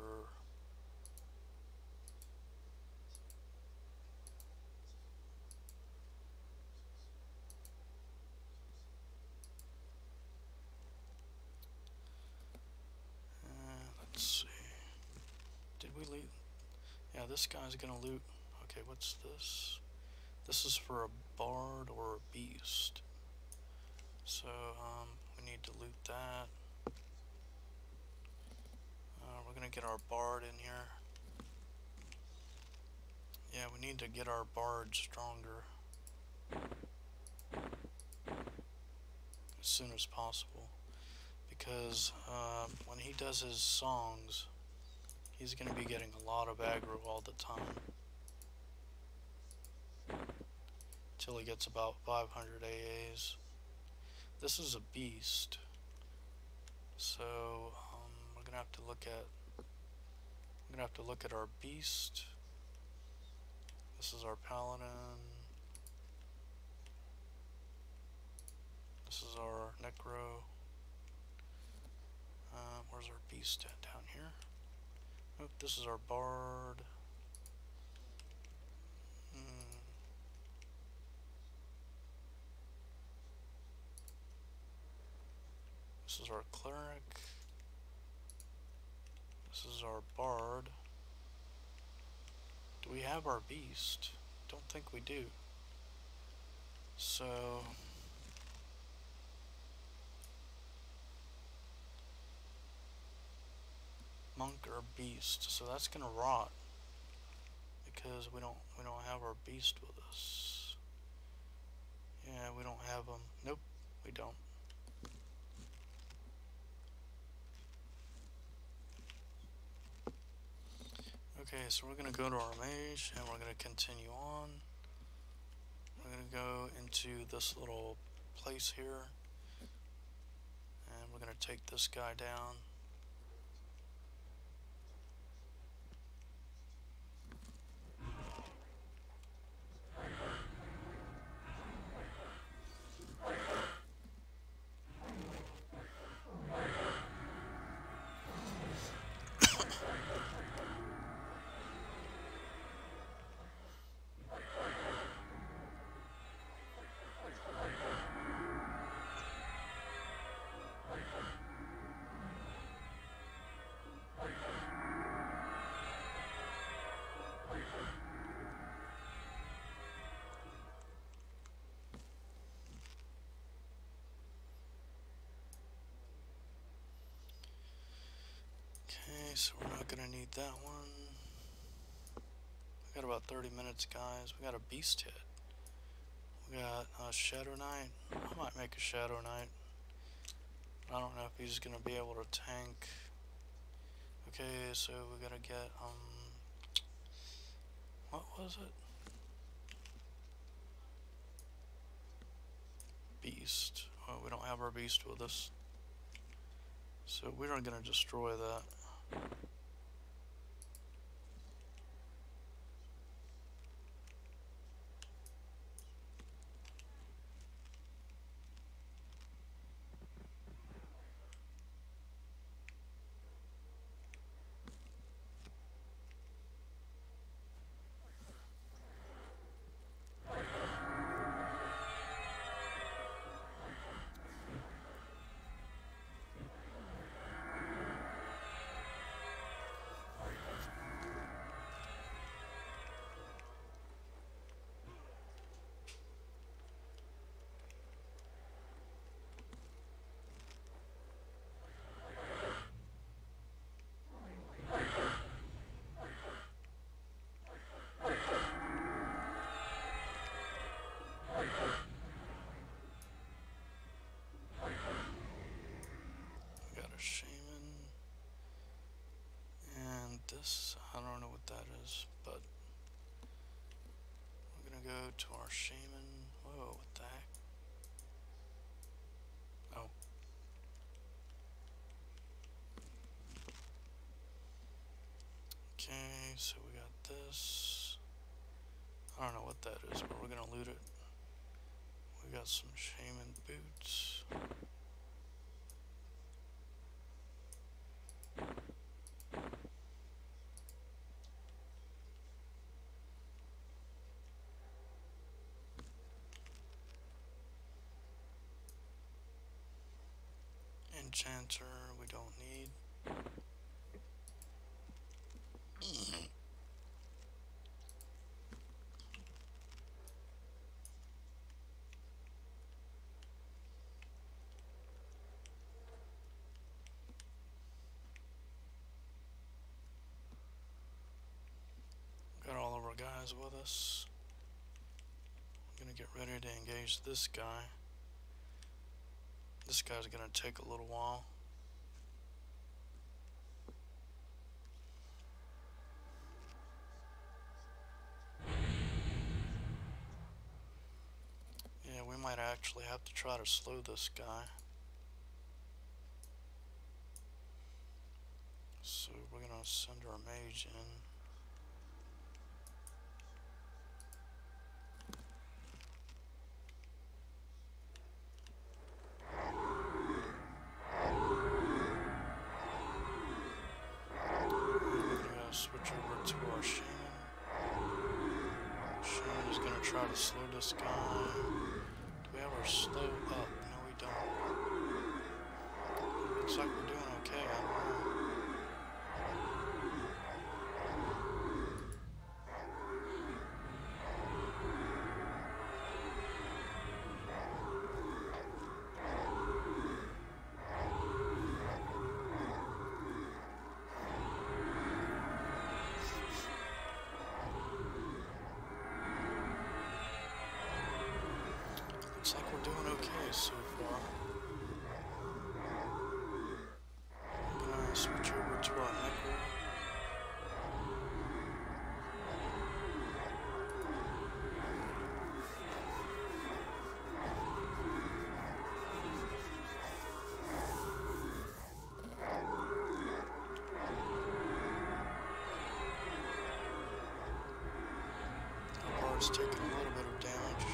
[SPEAKER 1] let's see. Did we leave? Yeah, this guy's gonna loot. Okay, what's this? This is for a bard or a beast. So we need to loot that. We're gonna get our bard in here. Yeah, we need to get our bard stronger as soon as possible, because when he does his songs, he's gonna be getting a lot of aggro all the time till he gets about 500 AAs. This is a beast, so we're gonna have to look at our beast. This is our paladin. This is our necro. Where's our beast at? Down here. Nope, this is our bard. This is our cleric. This is our bard. Do we have our beast? Don't think we do. So monk or beast. So that's gonna rot because we don't have our beast with us. Yeah, we don't have them. Nope, we don't. Okay, so we're gonna go to our mage and we're gonna continue on. We're gonna go into this little place here and we're gonna take this guy down. so we're not gonna need that one. We got about 30 minutes, guys. We got a beast hit. We got a Shadow Knight. I might make a Shadow Knight. I don't know if he's gonna be able to tank. Okay, so we gotta get what was it? Beast. Oh, we don't have our beast with us, so we're not gonna destroy that. This, I don't know what that is, but we're gonna go to our shaman. Whoa, what the heck? Oh. Okay, so we got this. I don't know what that is, but we're gonna loot it. We got some shaman boots. Enchanter, we don't need. Got all of our guys with us. I'm gonna get ready to engage this guy. This guy's gonna take a little while. Yeah, we might actually have to try to slow this guy. So we're gonna send our mage in. Switch over to our shaman. Shaman is gonna try to slow this guy. Do we have our slow up? No, we don't. Looks like we're doing okay. I don't know. Looks like we're doing okay so far. I'm gonna switch over to our necro. Our bard's taking a little bit of damage.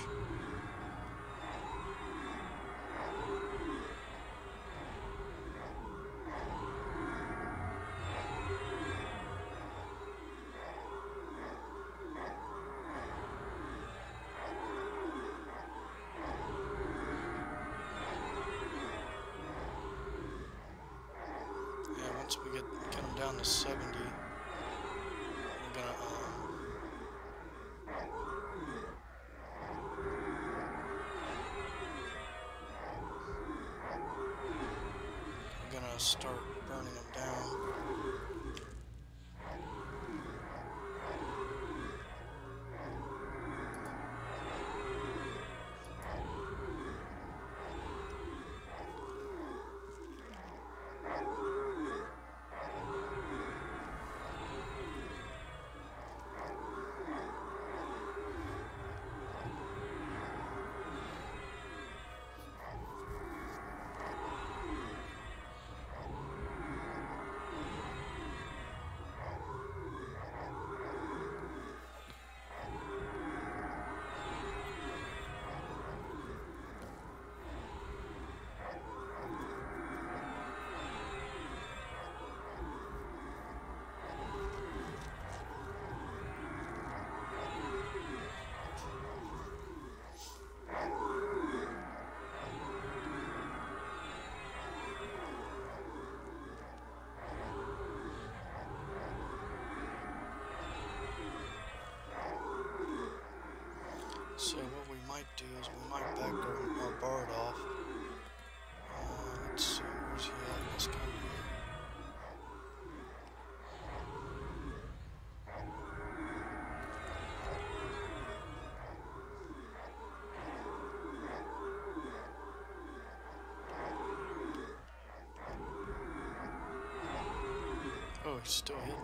[SPEAKER 1] Once we get them down to 70, we're gonna start burning them down. do is we might back our bard off. Let's see, where's he at? This guy here. Oh, he's still hitting me.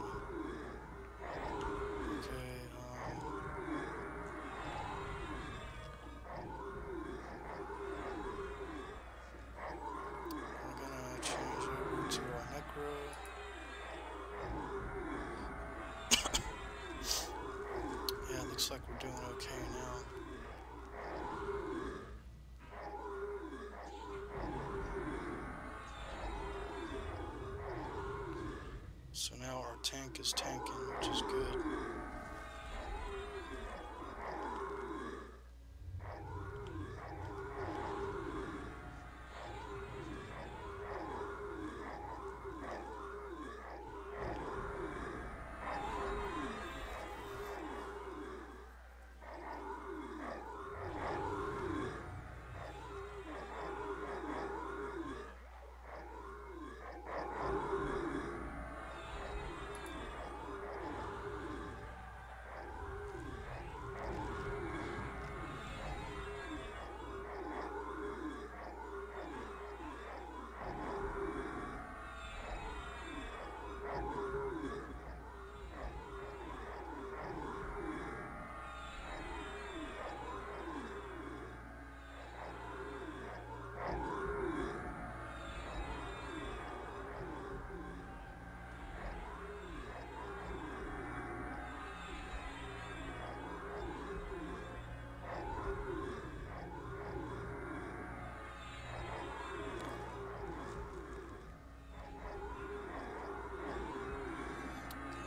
[SPEAKER 1] Okay, we're gonna change over to our necro. Yeah, looks like we're doing okay now. So now our tank is tanking, which is good.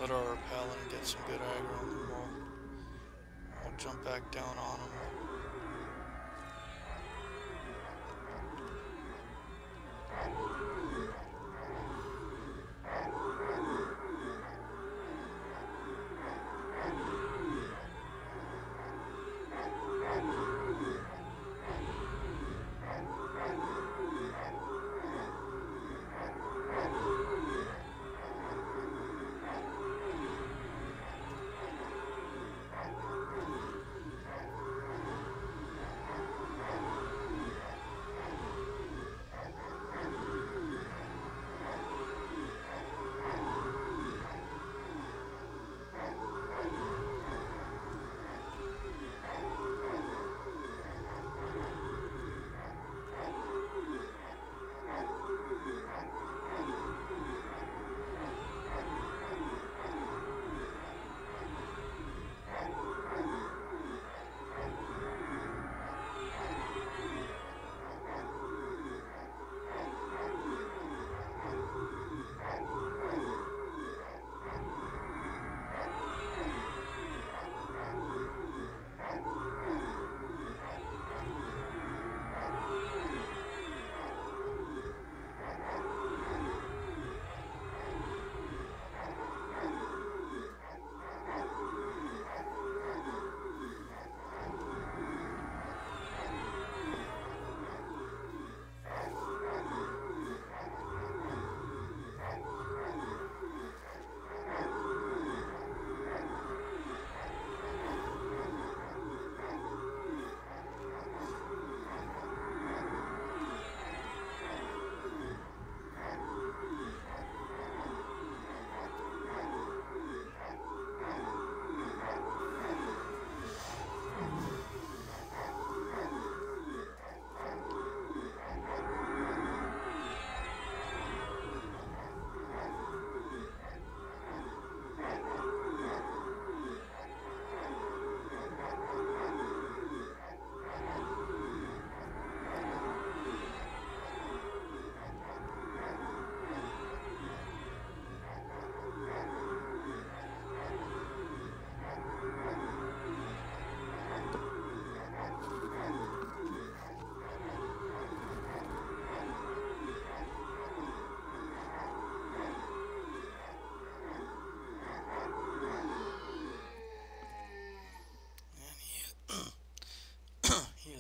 [SPEAKER 1] Let our paladin get some good aggro on them all. We'll jump back down on them.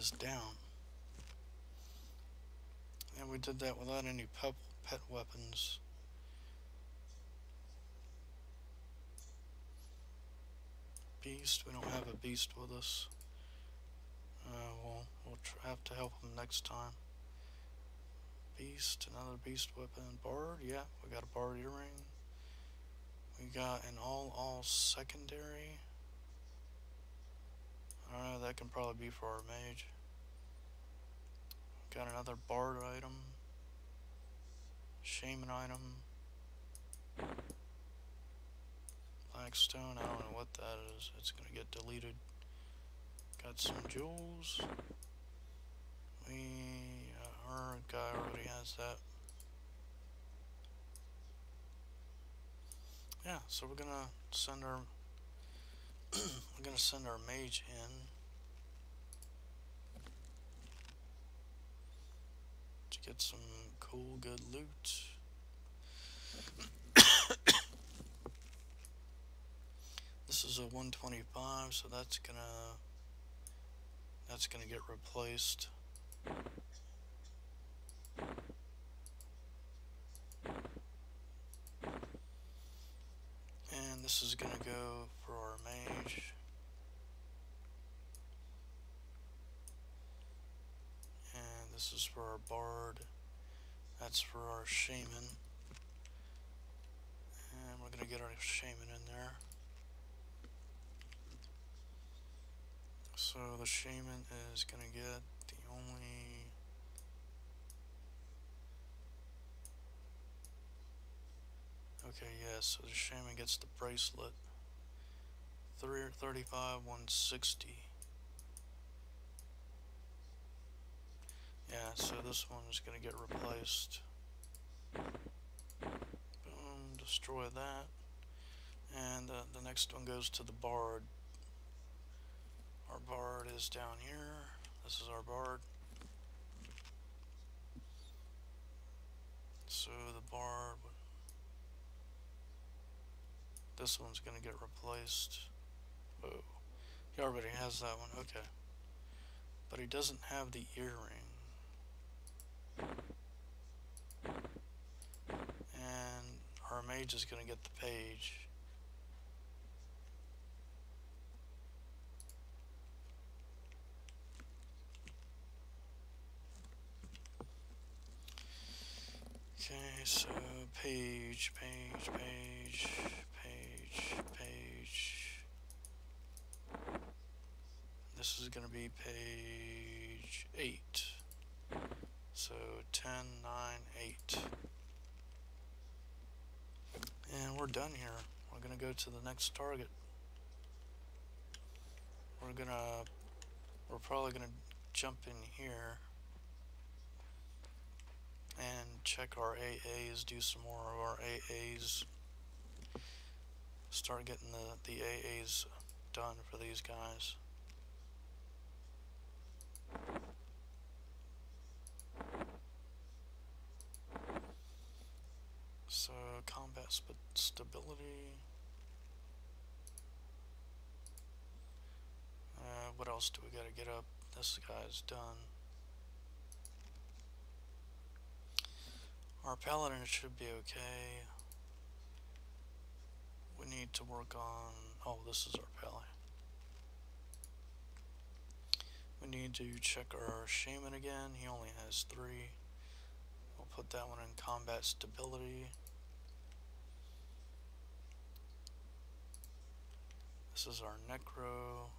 [SPEAKER 1] is down. And we did that without any pet weapons. Beast, we don't have a beast with us. We'll have to help him next time. Beast, another beast weapon. Bard, yeah, we got a bard earring. We got an all secondary. I don't know, that can probably be for our mage. Got another bard item. Shaman item. Blackstone, I don't know what that is. It's gonna get deleted. Got some jewels. Our guy already has that. Yeah, so we're gonna send our mage in to get some cool, good loot. This is a 125, so that's gonna get replaced. And this is gonna go for our mage. And this is for our bard. That's for our shaman. And we're gonna get our shaman in there. So the shaman is gonna get the only... Okay, yeah, so the shaman gets the bracelet. 335, 160. Yeah, so this one is gonna get replaced. Boom, destroy that. And the next one goes to the bard. Our bard is down here. This is our bard. So the bard, this one's gonna get replaced. Whoa, he already has that one, okay. But he doesn't have the earring. And our mage is gonna get the page. Okay, so page. This is going to be page 8. So 10, 9, 8. And we're done here. We're going to go to the next target. We're probably going to jump in here and check our AAs, do some more of our AAs, start getting the AAs done for these guys. So combat stability. What else do we gotta get up? This guy's done. Our paladin should be okay. We need to work on... Oh, this is our paladin. We need to check our shaman again. He only has 3. We'll put that one in combat stability. This is our necro.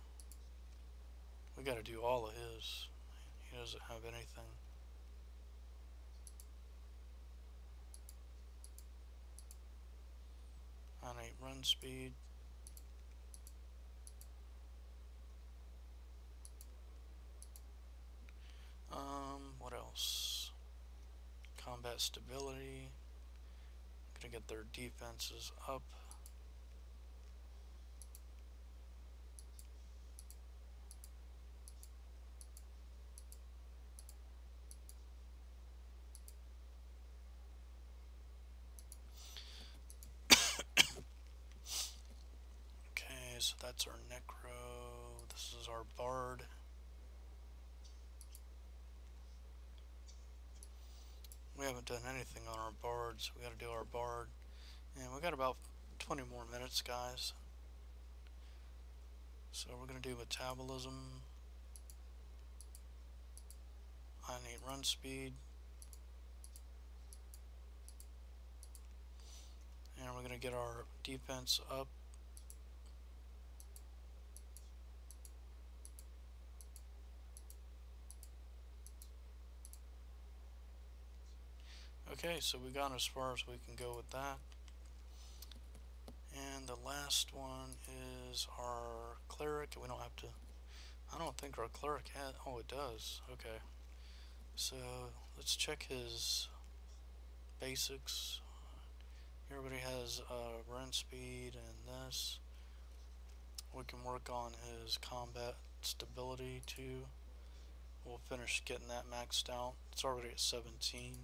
[SPEAKER 1] We gotta do all of his. He doesn't have anything. On 8 run speed. What else? Combat stability. Gonna get their defenses up. Okay, so that's our necro. This is our bard. haven't done anything on our bard, so we gotta do our bard. And we got about 20 more minutes, guys. So we're gonna do metabolism. I need run speed. And we're gonna get our defense up. Okay, so we got as far as we can go with that. And the last one is our cleric. We don't have to, I don't think our cleric has, oh it does, okay. So let's check his basics. Everybody has run speed and this. We can work on his combat stability too. We'll finish getting that maxed out. It's already at 17.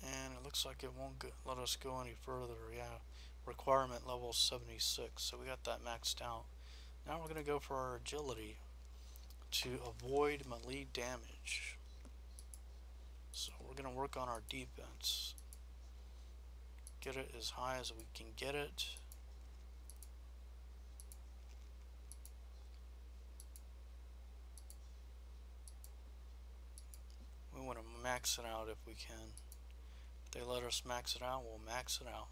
[SPEAKER 1] And it looks like it won't let us go any further. Yeah, requirement level 76, so we got that maxed out. Now we're going to go for our agility to avoid melee damage. So we're going to work on our defense, get it as high as we can get it. We want to max it out if we can. If they let us max it out, we'll max it out.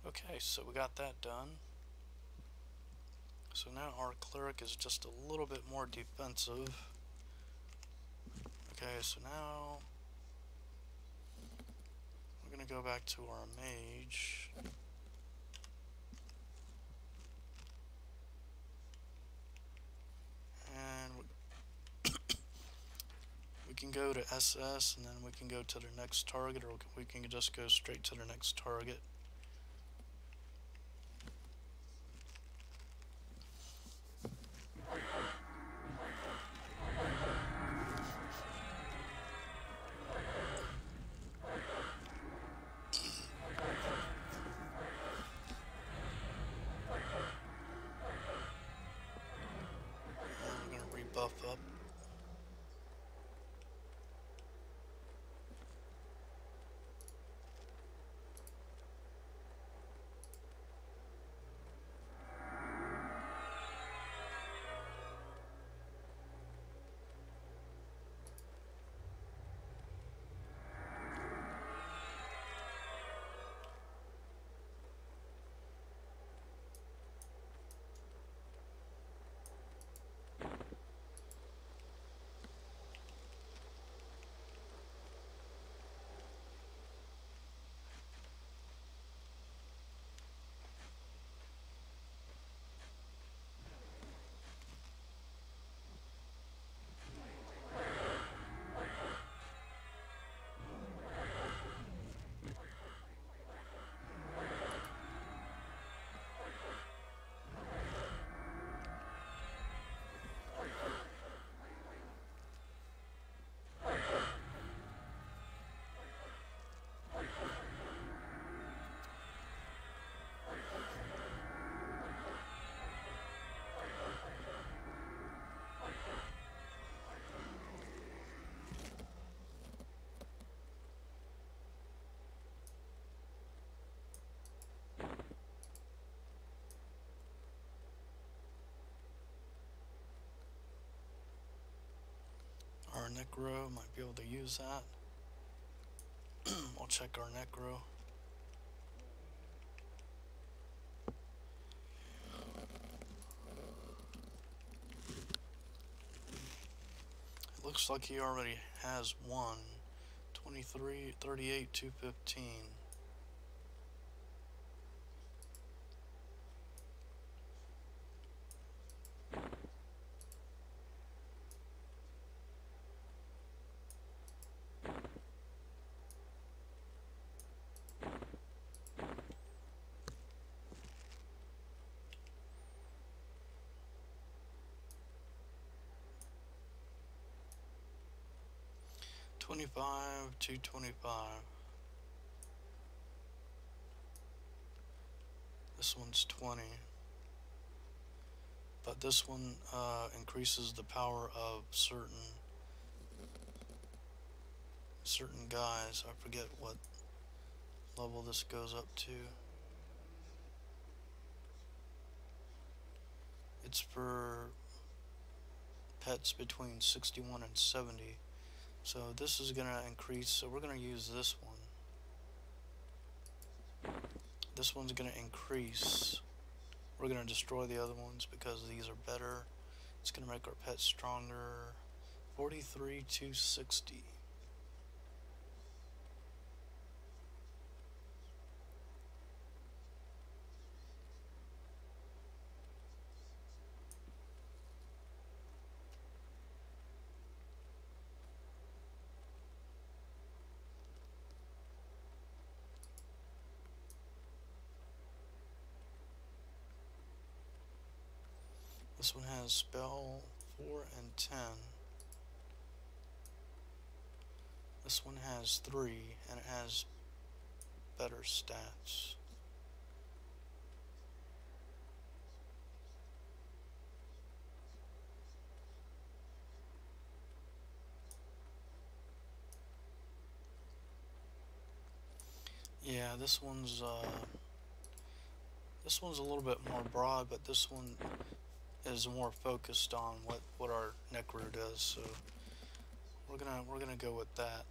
[SPEAKER 1] Okay, so we got that done. So now our cleric is just a little bit more defensive. Okay, so now we're going to go back to our mage. And we can go to SS and then we can go to the next target, or we can just go straight to the next target. Buff up. Our necro might be able to use that. We'll check our necro. It looks like he already has one. 23, 38, 215. $25, $225. This one's 20. But this one increases the power of certain certain guys. I forget what level this goes up to. It's for pets between 61 and 70. So this is going to increase, so we're going to use this one. This one's going to increase. We're going to destroy the other ones because these are better. It's going to make our pet stronger. 43 to 60. This one has spell 4 and 10. This one has 3 and it has better stats. Yeah, this one's a little bit more broad, but this one is more focused on what our Necro does. So we're gonna go with that.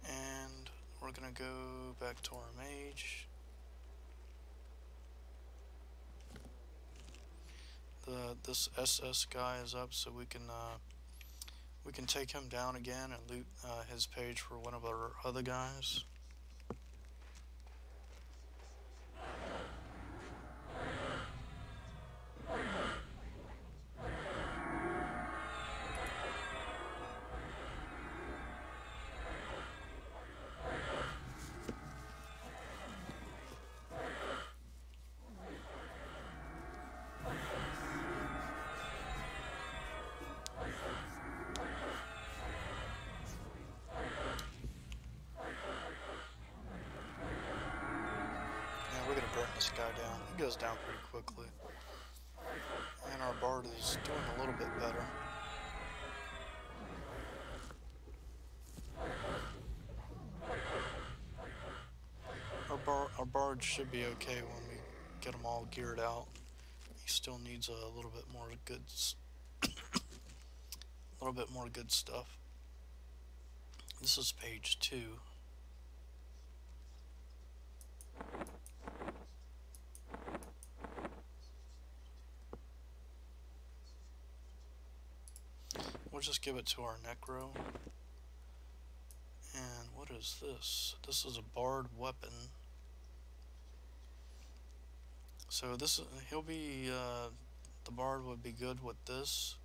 [SPEAKER 1] And we're gonna go back to our Mage. This SS guy is up, so we can take him down again and loot his page for one of our other guys. We're gonna burn this guy down. He goes down pretty quickly. And our Bard is doing a little bit better. Our Bard should be okay when we get them all geared out. He still needs a little bit more good stuff. This is page 2. We'll just give it to our Necro. And what is this? This is a Bard weapon. So he'll be, the Bard would be good with this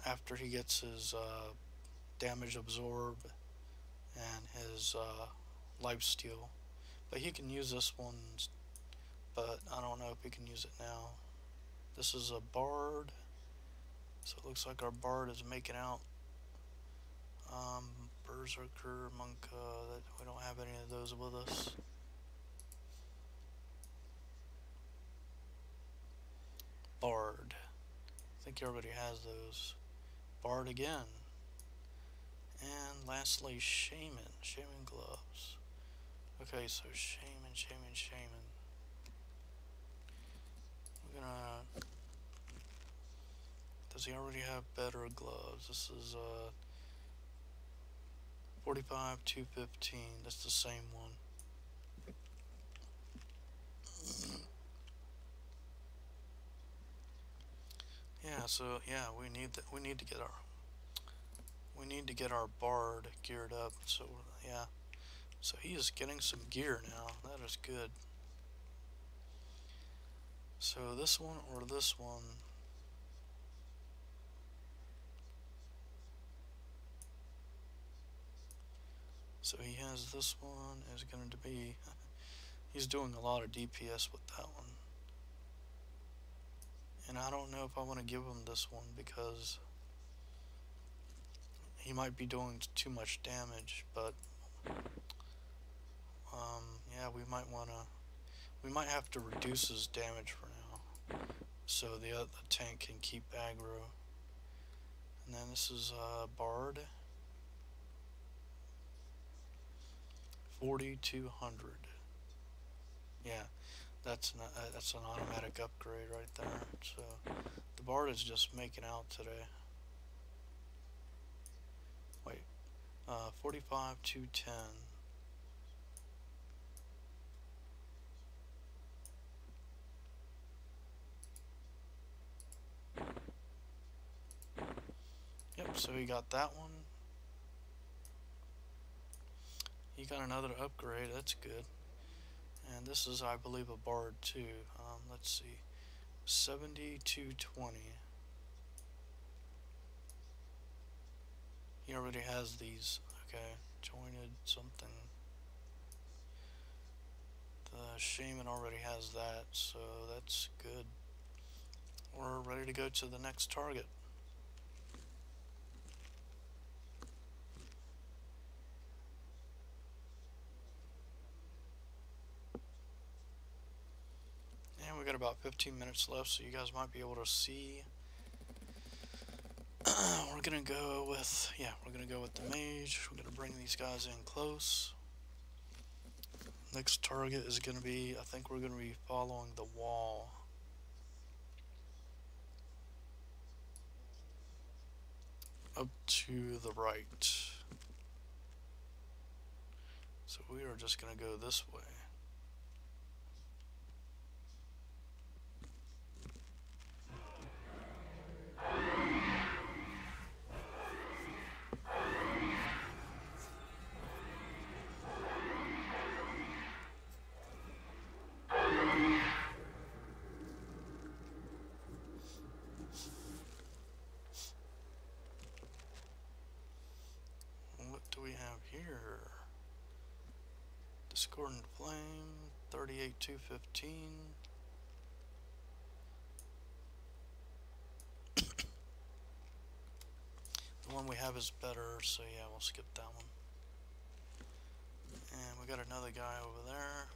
[SPEAKER 1] after he gets his damage absorb and his lifesteal. But he can use this one, but I don't know if he can use it now. This is a Bard, so it looks like our Bard is making out. Berserker, Monk, we don't have any of those with us. Bard, I think everybody has those. Bard again. And lastly, Shaman gloves. Okay, so Shaman. We're gonna, does he already have better gloves? This is 45 215. That's the same one. Yeah, so yeah, we need to get our Bard geared up. So yeah, so he is getting some gear now. That is good. So this one or this one. So he has this one is going to be, he's doing a lot of DPS with that one. And I don't know if I want to give him this one because he might be doing too much damage, but yeah, we might have to reduce his damage for now, so the tank can keep aggro. And then this is Bard 4200. Yeah, that's an automatic upgrade right there. So the Bard is just making out today. Wait, 45 210. Yep, so he got that one. He got another upgrade, that's good. And this is, I believe, a Bard too. Let's see, 7220. He already has these. Okay, jointed something. The Shaman already has that, so that's good. We're ready to go to the next target. And we got about 15 minutes left, so you guys might be able to see. We're gonna go with, the Mage. We're gonna bring these guys in close. Next target is gonna be, I think we're gonna be following the wall. Up to the right. So we are just gonna go this way. What do we have here? Discordant Flame, 38-215. The one we have is better, so yeah, we'll skip that one. And we got another guy over there.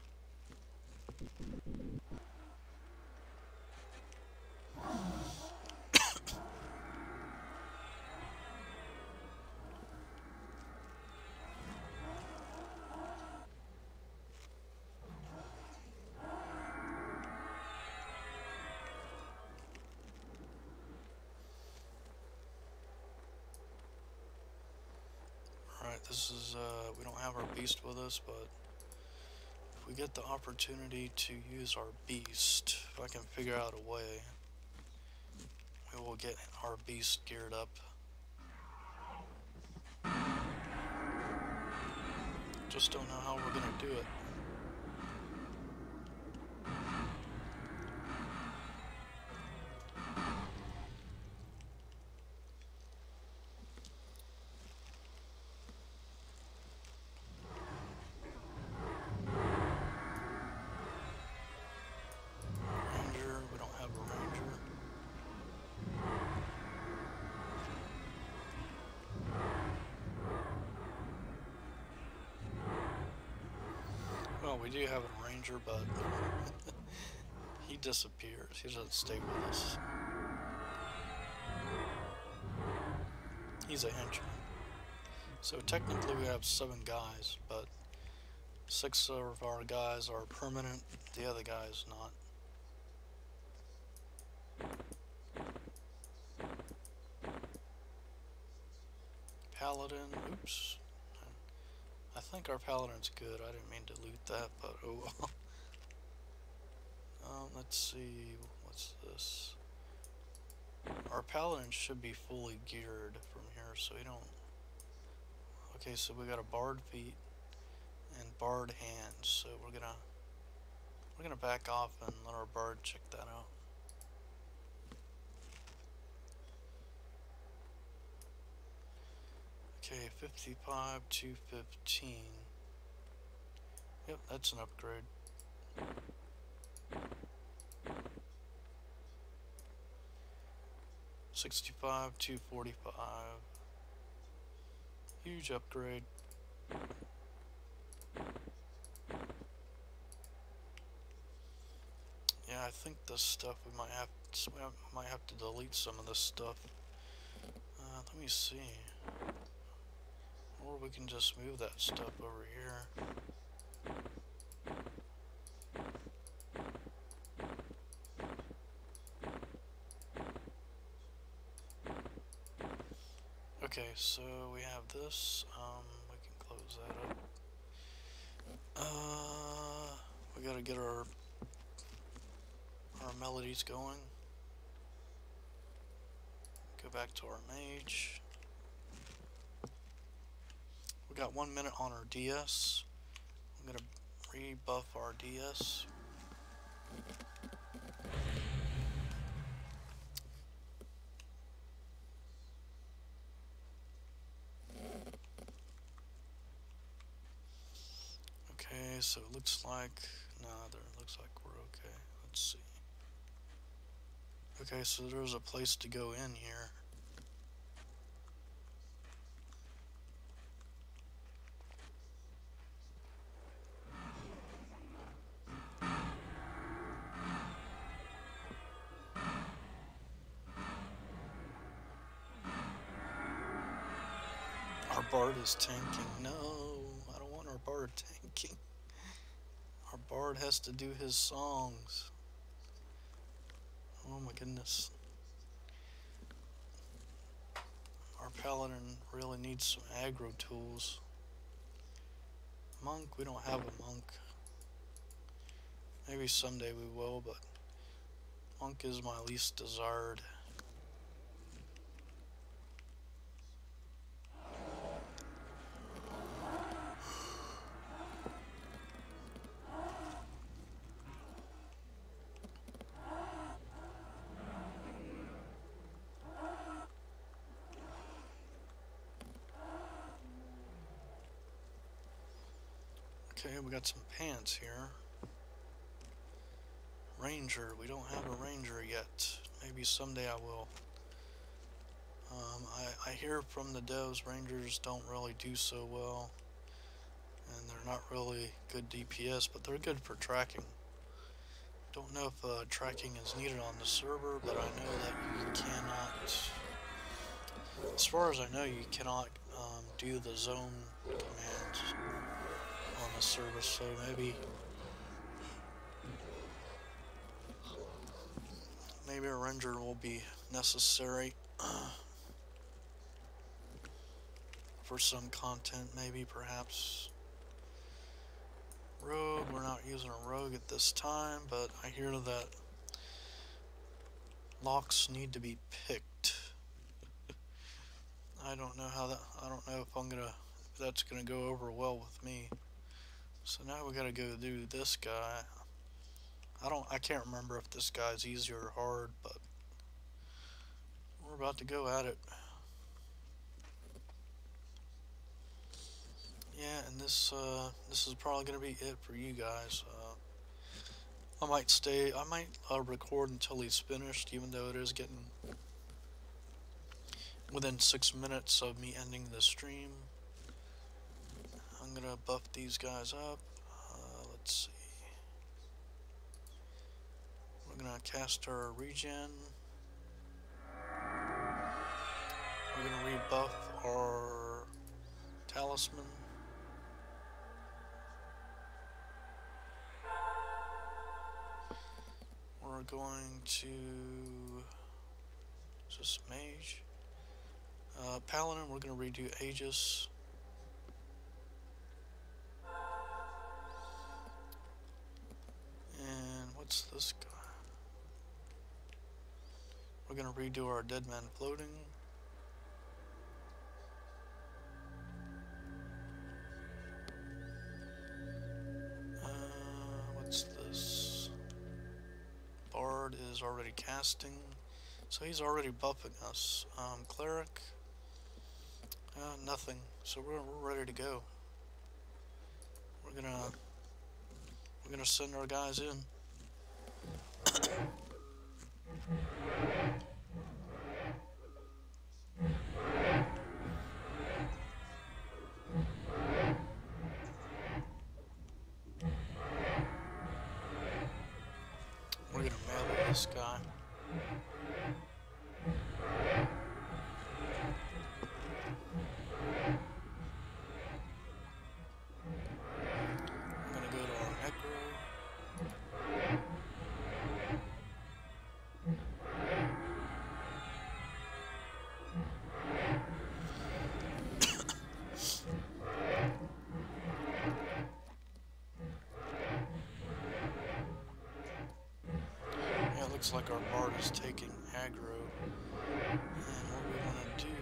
[SPEAKER 1] Alright, this is, we don't have our beast with us, but if we get the opportunity to use our beast, if I can figure out a way, we will get our beast geared up. Just don't know how we're gonna do it. Ranger, we don't have a ranger. Well, we do have a ranger, but he disappears. He doesn't stay with us. He's a henchman. So technically we have 7 guys, but 6 of our guys are permanent, the other guy is not. Paladin, oops. I think our Paladin's good. I didn't mean to loot that, but oh well. Let's see, what's this? Our Paladin should be fully geared from here, so we don't... Okay, so we got a Bard feet and Bard hands, so we're gonna back off and let our Bard check that out. Okay, 55-215. Yep, that's an upgrade. $65-245. Huge upgrade. Yeah, I think this stuff we might have to delete some of this stuff. Let me see. Or we can just move that stuff over here. Okay, so we have this. We can close that up. We gotta get our melodies going. Go back to our mage. We got 1 minute on our DS. I'm gonna rebuff our DS. Okay, so it looks like looks like we're okay. Let's see. Okay, so there's a place to go in here. Our bard is tanking. No, I don't want our bard tanking. Our bard has to do his songs. Oh my goodness. Our paladin really needs some aggro tools. Monk, we don't have a monk. Maybe someday we will, but monk is my least desired. Okay, we got some pants here. Ranger, we don't have a ranger yet. Maybe someday I will. I hear from the devs rangers don't really do so well, and they're not really good DPS, but they're good for tracking. Don't know if tracking is needed on the server, but I know that you cannot, as far as I know, you cannot do the zone commands on the server, so maybe a ranger will be necessary for some content, maybe, perhaps. Rogue, we're not using a rogue at this time, but I hear that locks need to be picked. I don't know if that's gonna go over well with me. So now we gotta go do this guy. I can't remember if this guy's easy or hard, but we're about to go at it. Yeah, and this is probably gonna be it for you guys. I might record until he's finished, even though it is getting within 6 minutes of me ending the stream. I'm gonna buff these guys up. Let's see. We're gonna cast our regen. We're gonna rebuff our talisman. We're going to just Mage. Paladin, we're gonna redo Aegis. And what's this guy? We're gonna redo our Dead Man Floating. What's this? Bard is already casting, so he's already buffing us. Cleric, nothing. So we're ready to go. We're gonna send our guys in. We're gonna melee this guy. looks like our bard is taking aggro. And what we want to do,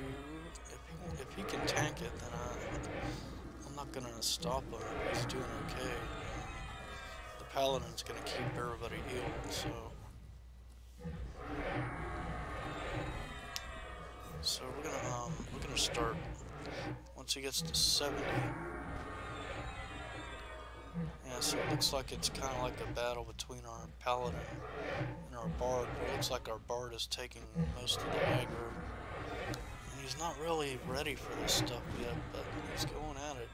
[SPEAKER 1] if he can tank it, then I'm not going to stop him. He's doing okay. The paladin's going to keep everybody healed, so we're gonna start once he gets to 70. Yeah, so it looks like it's kind of like a battle between our paladin and our bard, but it looks like our bard is taking most of the aggro. And he's not really ready for this stuff yet, but he's going at it.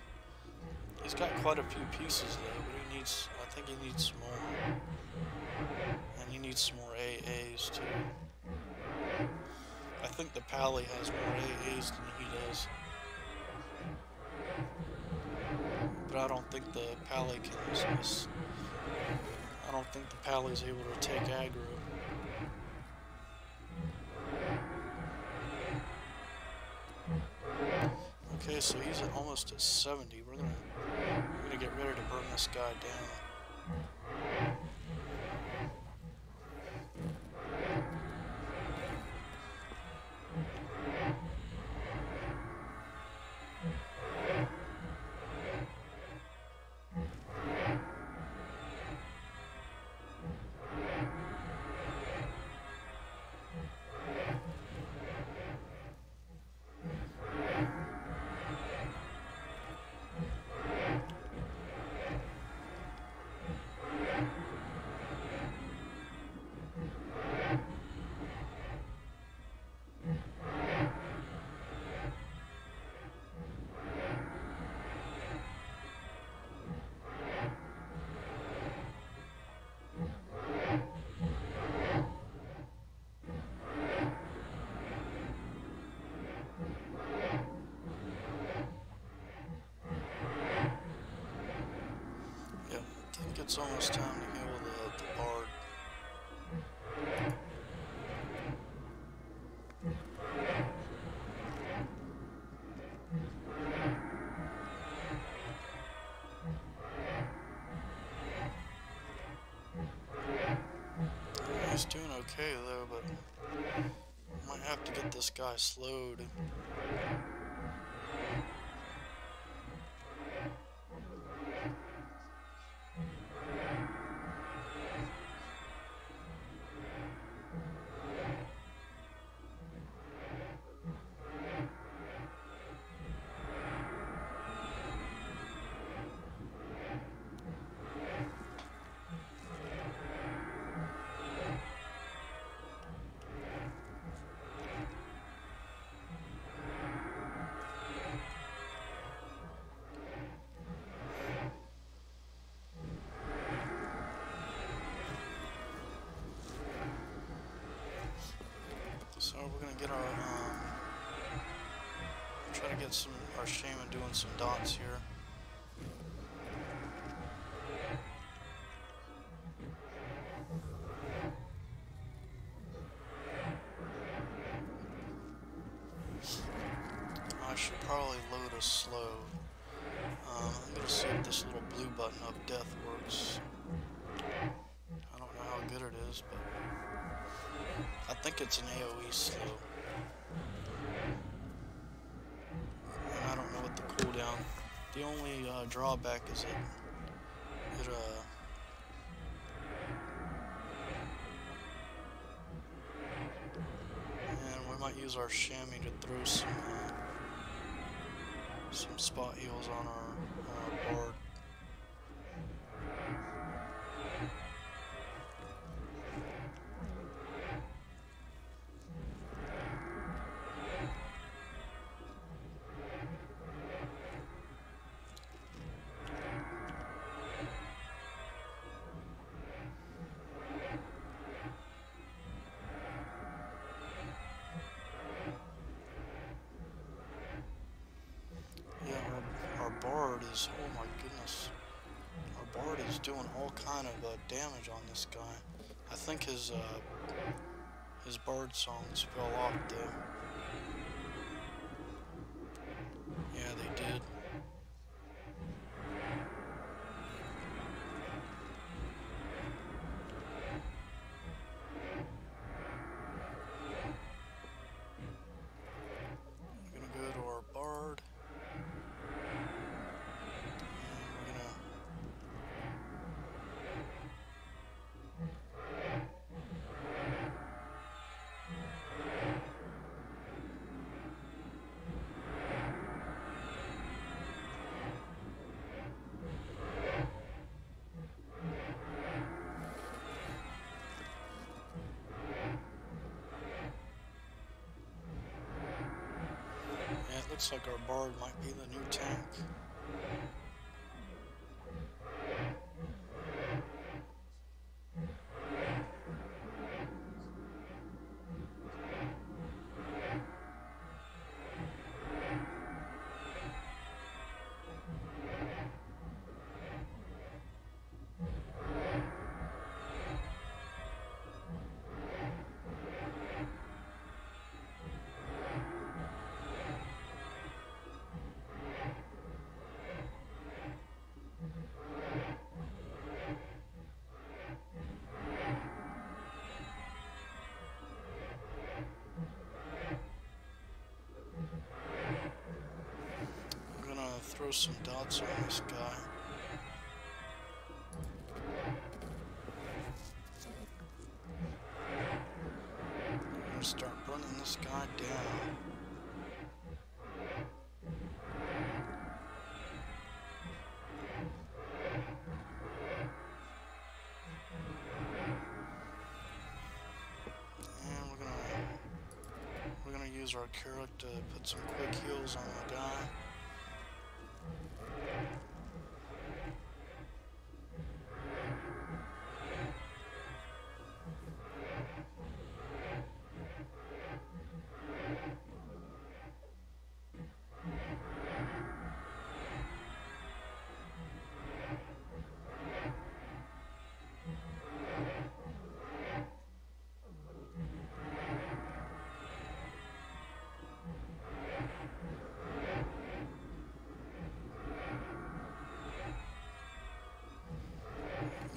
[SPEAKER 1] He's got quite a few pieces though, but I think he needs more. And he needs some more AAs too. I think the Pally has more AAs than he does. But I don't think the Pally can. I don't think the Pally's able to take aggro. Okay, so he's almost at 70. We're gonna get ready to burn this guy down. It's almost time to heal the bard. He's doing okay though, but might have to get this guy slowed. So we're gonna get our try to get our shaman doing some dots here. I should probably load a slow. I'm gonna see if this little blue button of death works. I don't know how good it is, but I think it's an AoE slow. And I don't know what the cooldown. The only drawback is and we might use our chamois to throw some spot heals on our board. Oh my goodness, our bard is doing all kind of damage on this guy. I think his bard songs fell off though. Yeah, they did. Looks like our bard might be the new tank. Throw some dots on this guy. I'm gonna start burning this guy down. And we're gonna use our carrot to put some quick heals on the guy.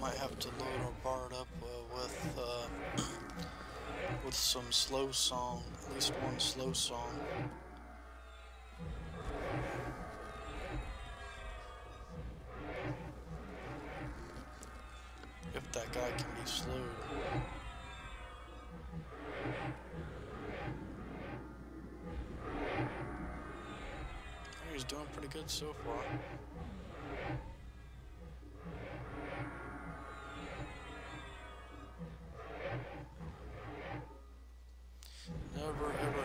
[SPEAKER 1] Might have to load our bard up with some slow song, at least one slow song. If that guy can be slowed. He's doing pretty good so far.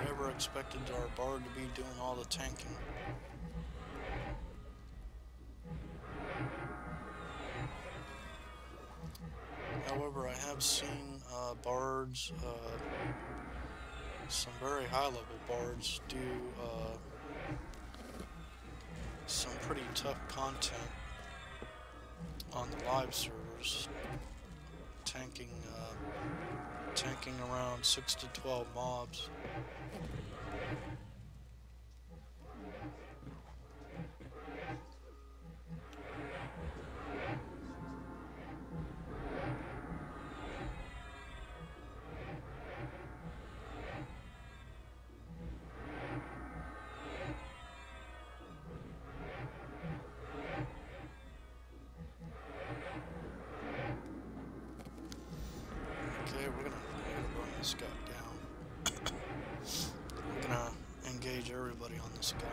[SPEAKER 1] Never expected our bard to be doing all the tanking. However, I have seen bards, some very high-level bards, do some pretty tough content on the live servers, tanking around 6 to 12 mobs. We're gonna burn this guy down. We're gonna engage everybody on this guy.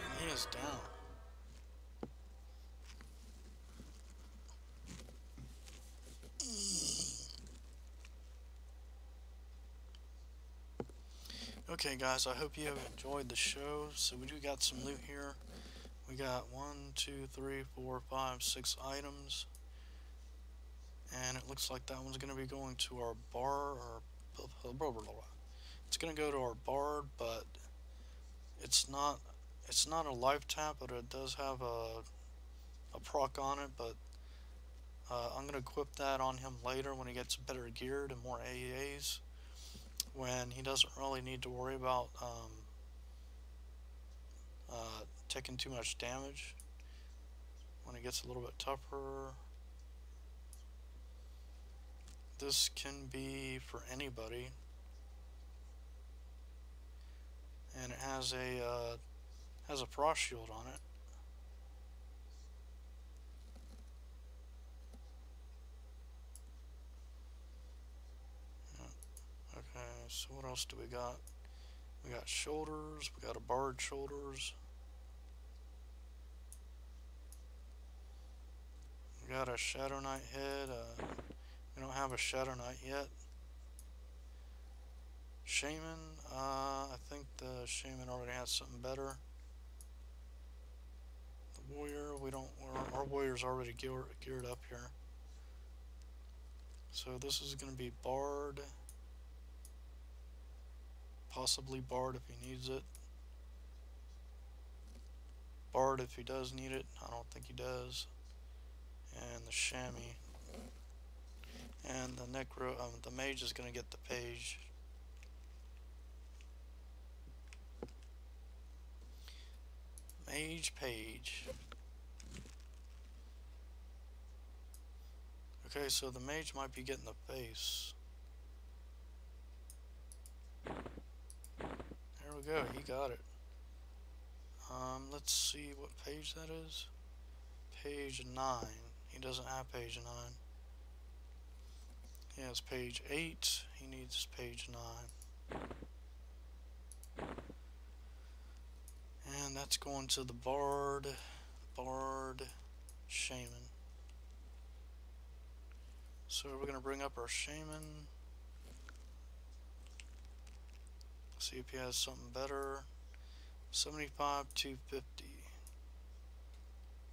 [SPEAKER 1] And he is down. Okay guys, I hope you have enjoyed the show. So we do got some loot here. We got 1, 2, 3, 4, 5, 6 items. And it looks like that one's going to be going to our bar, or it's going to go to our bard, but it's not a life tap, but it does have a proc on it, but I'm going to equip that on him later when he gets better geared and more AAs, when he doesn't really need to worry about taking too much damage. When he gets a little bit tougher, this can be for anybody, and it has a frost shield on it. So what else do we got? We got shoulders. We got a barred shoulders. We got a Shadow Knight head. We don't have a Shadow Knight yet. Shaman. I think the Shaman already has something better. The Warrior. We don't. Our Warrior's already geared up here. So this is going to be Bard. Possibly Bard if he needs it. Bard if he does need it. I don't think he does. And the Chamois. And the the Mage is going to get the Page. Mage, Page. Okay, so the Mage might be getting the face. There we go, he got it. Let's see what page that is. Page 9. He doesn't have page 9. He has page 8. He needs page 9. And that's going to the Bard, Shaman. So we're going to bring up our Shaman. See if he has something better. 75, 250.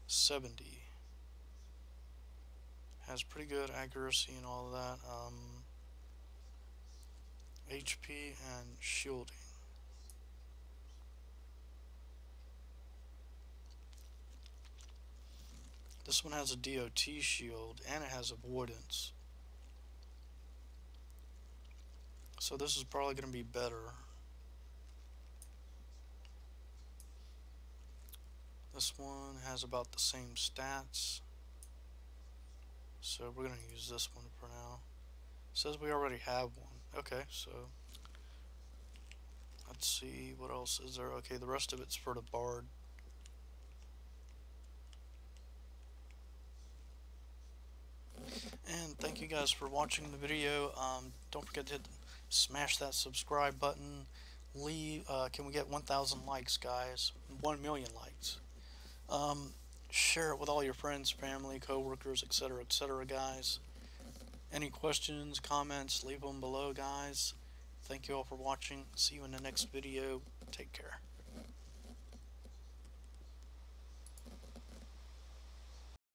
[SPEAKER 1] 70. Has pretty good accuracy and all of that. HP and shielding. This one has a DOT shield and it has avoidance. So this is probably going to be better. This one has about the same stats. So we're going to use this one for now. It says we already have one. Okay, so let's see what else is there. Okay, the rest of it's for the Bard. And thank you guys for watching the video. Don't forget to smash that subscribe button. Can we get 1,000 likes, guys? 1 million likes. Share it with all your friends, family, co-workers, etc., guys. Any questions, comments, leave them below, guys. Thank you all for watching. See you in the next video. Take care.